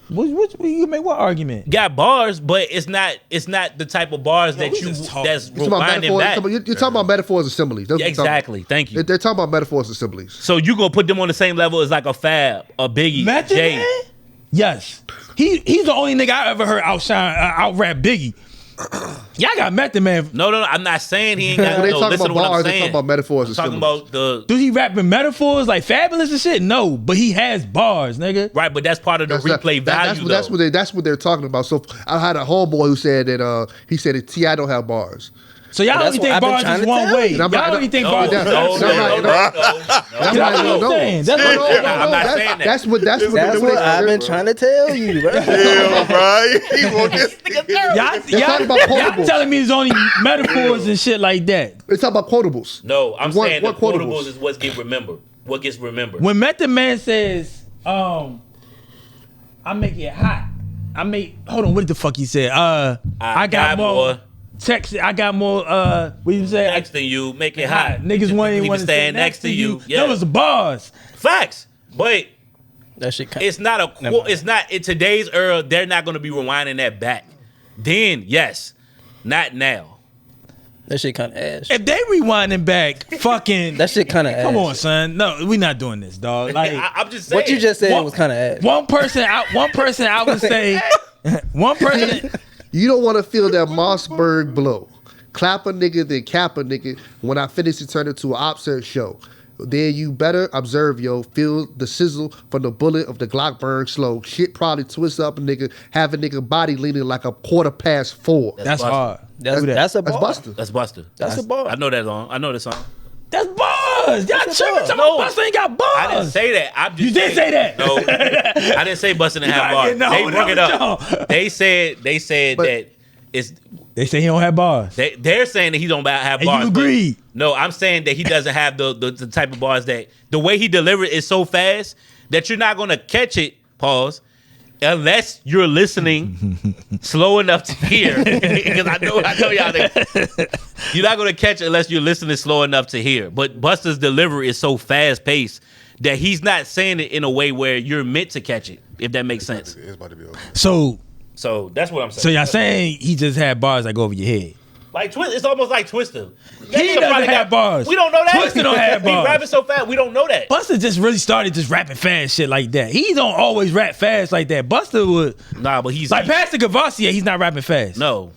What you can make what argument? Got bars, but it's not the type of bars that we you just talk. that's You're talking about rewinding metaphors. back. You're talking about metaphors and similes. That's what you're talking about. Exactly. Thank you. They're talking about metaphors and similes. So you gonna put them on the same level as like a Fab, a Biggie, Method Jay? Man? Yes. He's the only nigga I ever heard out rap Biggie. Y'all got Method Man. No, I'm not saying he ain't got. When they No, talking listen about to what I'm bars, they saying. talking about metaphors and I'm talking similes. about the Do he rapping metaphors like Fabulous and shit? No, but he has bars, nigga. right, but that's part of the replay value. That's what they're talking about. So I had a homeboy who said that he said that T.I. don't have bars. So y'all That's only what think I've been bars trying is to one tell way. you. Y'all only think bars. No, That's no, what no. I'm saying. That's I'm what not saying that. That's what That's what I've been trying to tell you, bro. Yeah, bro. He want this y'all talking about quotables. y'all telling me it's only metaphors and shit like that. They're talking about quotables. No, I'm What- saying what the quotables quotables? is what gets remembered. What gets remembered. When Method Man says, I make it hot. Hold on, what the fuck he said? I got more text. I got more, what you say? next to you, make it hot. Niggas want to to stand next to you. Yeah, That was the bars. facts. But That shit it's not a. Never mind. It's not in today's era. They're not going to be rewinding that back. Then yes, not now. That shit kind of ass. If they rewinding back, fucking. That shit kind of ass. Come on, son. No, we not doing this, dog. Like I'm just saying. What you just said What- was kind of ass. one person, I would say, one person. You don't want to feel that Mossberg blow. Clap a nigga, then cap a nigga. When I finish, it turn into an observe show. Then you better observe, yo. Feel the sizzle from the bullet of the Glock burn slow. Shit probably twist up a nigga, have a nigga body leaning like a 4:15. That's hard. That's a bar. That's Busta. That's Busta. That's a bar. I know that song. I know the song. That's bars. Y'all That's a tripping. bar. Talking No. about Busta ain't got bars. I didn't say that. I'm just You did say that. No, I didn't say Busta didn't have bars. No, They bring it no, up. They said But- that it's. They say he don't have bars. They're saying that he don't have And bars. you but- agree. No, I'm saying that he doesn't have the type of bars that the way he delivers is so fast that you're not gonna catch it. Pause. Unless you're listening slow enough to hear, because I know y'all. You're not gonna catch it unless you're listening slow enough to hear. But Busta's delivery is so fast paced that he's not saying it in a way where you're meant to catch it. If that makes sense. It's about to be over. So That's what I'm saying. so y'all saying he just had bars that go over your head. Like it's almost like Twister. He doesn't have bars. We don't know that. Twister don't have bars. He rapping so fast, we don't know that. Busta just really started just rapping fast shit like that. He don't always rap fast like that. Busta would Nah, but he's like Pastor Gavassier, he's not rapping fast. No.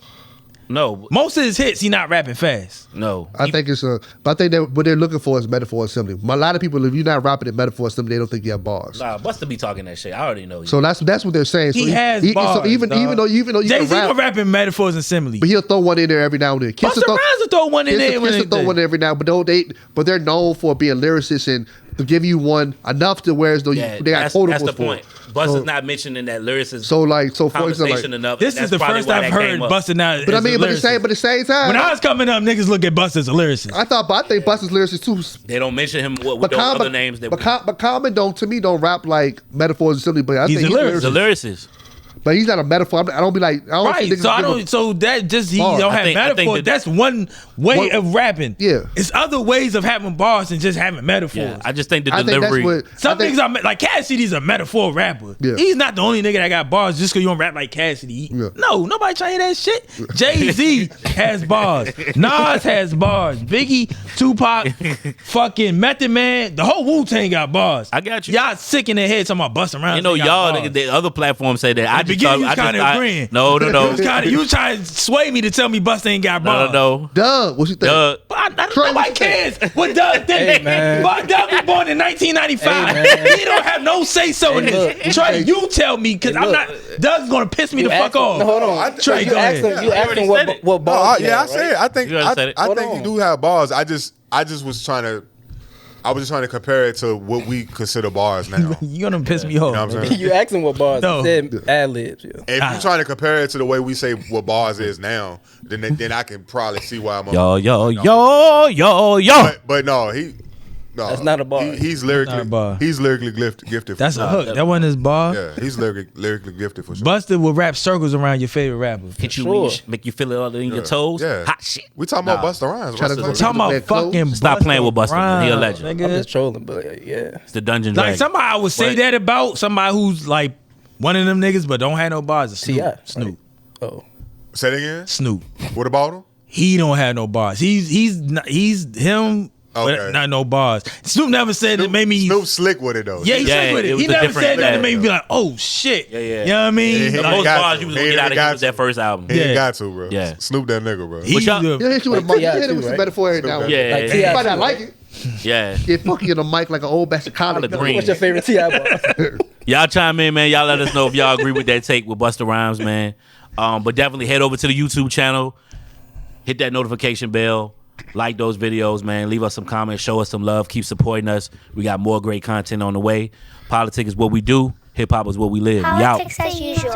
Most of his hits, he not rapping fast. No. I think it's but I think that what they're looking for is metaphor assembly. A lot of people, if you're not rapping in metaphor assembly, they don't think you have bars. Nah, Busta be talking that shit. I already know. So that's what they're saying. So He has bars. So even though you Jay-Z can don't rap, rap in metaphors and similes. but he'll throw one in there every now and then. Busta Rhymes will throw one in there. Kiss will throw one in every now, but they're known for being lyricists and to give you one enough to where as though yeah, they got that's quotables the for. point. Busta's not mentioning that lyricist. So for conversation example, enough. This That's is the probably first why I've that heard came up. Busta now. but I as a mean, but lyricist. the same time, When I was coming up, niggas look at Busta as a lyricist. I think Busta's lyricist too. They don't mention him with those other names. That but Common don't rap like metaphors and silly, but I He's think a he's lyricist. the lyricist. But he's not a metaphor. I don't be like, I don't Right, think so I give don't. him- So that just he Bars. don't I have think metaphor. that- That's one way One- of rapping. Yeah. it's other ways of having bars than just having metaphors. Yeah, I just think the I think delivery. that's what Some I think- niggas are like Cassidy's a metaphor rapper. Yeah. He's not the only nigga that got bars just because you don't rap like Cassidy. Yeah. No, nobody trying to hear that shit. Jay-Z has bars. Nas has bars. Biggie, Tupac, fucking Method Man, the whole Wu-Tang got bars. I got you. Y'all sick in the head talking about busting around. You know, y'all, the other platforms say that. I the just beginning, thought, you I kinda just, agreeing. No. You was trying to sway me to tell me Busta ain't got bars. No. Doug, what you think? Doug. Nobody cares what Doug Hey, did. man. Doug was born in 1995. Hey, man. He don't have no say so in look. this. Trey, you tell me because Hey, I'm look. not. Doug's gonna piss me the fuck asking- off. No, hold on. Trey, you go asked ahead. him, you asked already him said it. what bars. Yeah, I had, say right? it. I think You already said it. I Hold think on. you do have bars. I just was trying to. I was just trying to compare it to what we consider bars now. You You're gonna piss me off. know what I'm saying? You asked him what bars. No. He said ad libs. Yeah. If you're trying to compare it to the way we say what bars is now, then I can probably see why I'm. Yo. But no, no, That's not a bar. He's not a lyrically bar. gifted. For That's sure. a hook. That wasn't his bar. Yeah, he's lyrically gifted for sure. Busta will wrap circles around your favorite rapper. Hit you, Sure. make you feel it all in your toes. Yeah. Hot shit. We talking about Busta Rhymes. Try to Busta go- Rhymes. Talking about That close. fucking Stop playing with Busta, man. He a Rhymes, legend. I'm nigga. just trolling, but yeah. It's the Dungeon Like Dragon. somebody I would say But- that about somebody who's like one of them niggas but don't have no bars. is Snoop. T.I., right? Snoop. Oh, Say it again. Snoop. What about him? He don't have no bars. He's him. Okay. But not no bars. Snoop never said it made me. Snoop slick with it though. Yeah, he's Yeah, slick with it it. was He a never different said that to thing. make me be like, oh shit. Yeah. You know what I mean? Yeah, The he Like, most got bars to. you was He gonna get out of him got was that to. first album. He Yeah. ain't got to, bro. Yeah. Snoop that nigga, bro. he But y'all- the- He'll hit you with a Like mic. He'll T.I. hit it with too, some right? metaphor every now and then. Yeah. like Yeah. T.I. You might not too, like right? it. Yeah. Get funky in the mic like an old bastard college. Collard green. What's your favorite T.I. bar? Y'all chime in, man. Y'all let us know if y'all agree with that take with Busta Rhymes, man. But definitely head over to the YouTube channel. Hit that notification bell. Like those videos, man. Leave us some comments. Show us some love. Keep supporting us. We got more great content on the way. Politics is what we do. Hip hop is what we live. We out. Politics as usual.